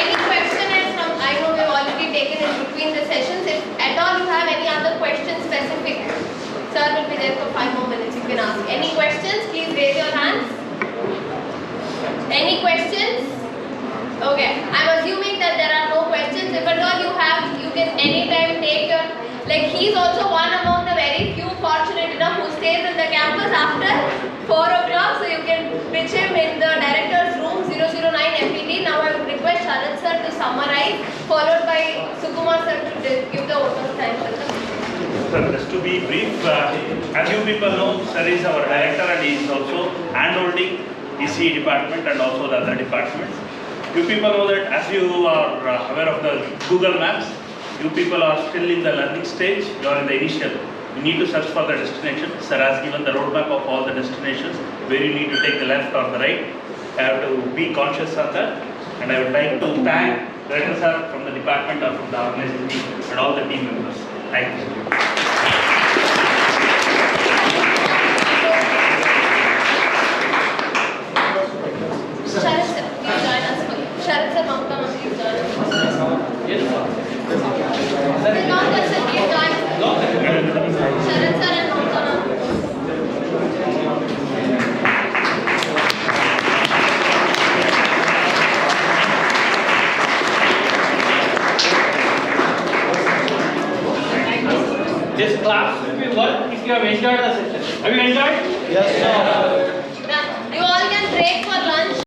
Any question from, I know we've already taken in between the sessions. If at all you have any other questions specific, sir will be there for 5 more minutes. You can ask. Any questions? Please raise your hands. Any questions? Okay, I'm assuming that there are no questions. If at all you have, you can anytime take your, like he's also one among the very few fortunate enough who stays in the campus after 4 o'clock, so you can pitch him in the director's room 009 FET. Now I would request Sharad sir to summarize, followed by Sukumar sir to give the vote of thanks. Sir, just to be brief, as you people know, sir is our director and he is also hand-holding EC department and also the other departments. You people know that as you are aware of the Google Maps, you people are still in the learning stage, you are in the initial. You need to search for the destination. Sir has given the roadmap of all the destinations, where you need to take the left or the right. You have to be conscious of that. And I would like to thank Director sir from the department or from the organizing team and all the team members. Thank you. Sharad sir, please join us. Sharad sir, Mamta ma'am, please join us. Yes, sir. Sir, no question, please join us. Sharad sir and Mamta ma'am. This class will be what if you have enjoyed the session. Have you enjoyed? Yes, sir. You all can break for lunch.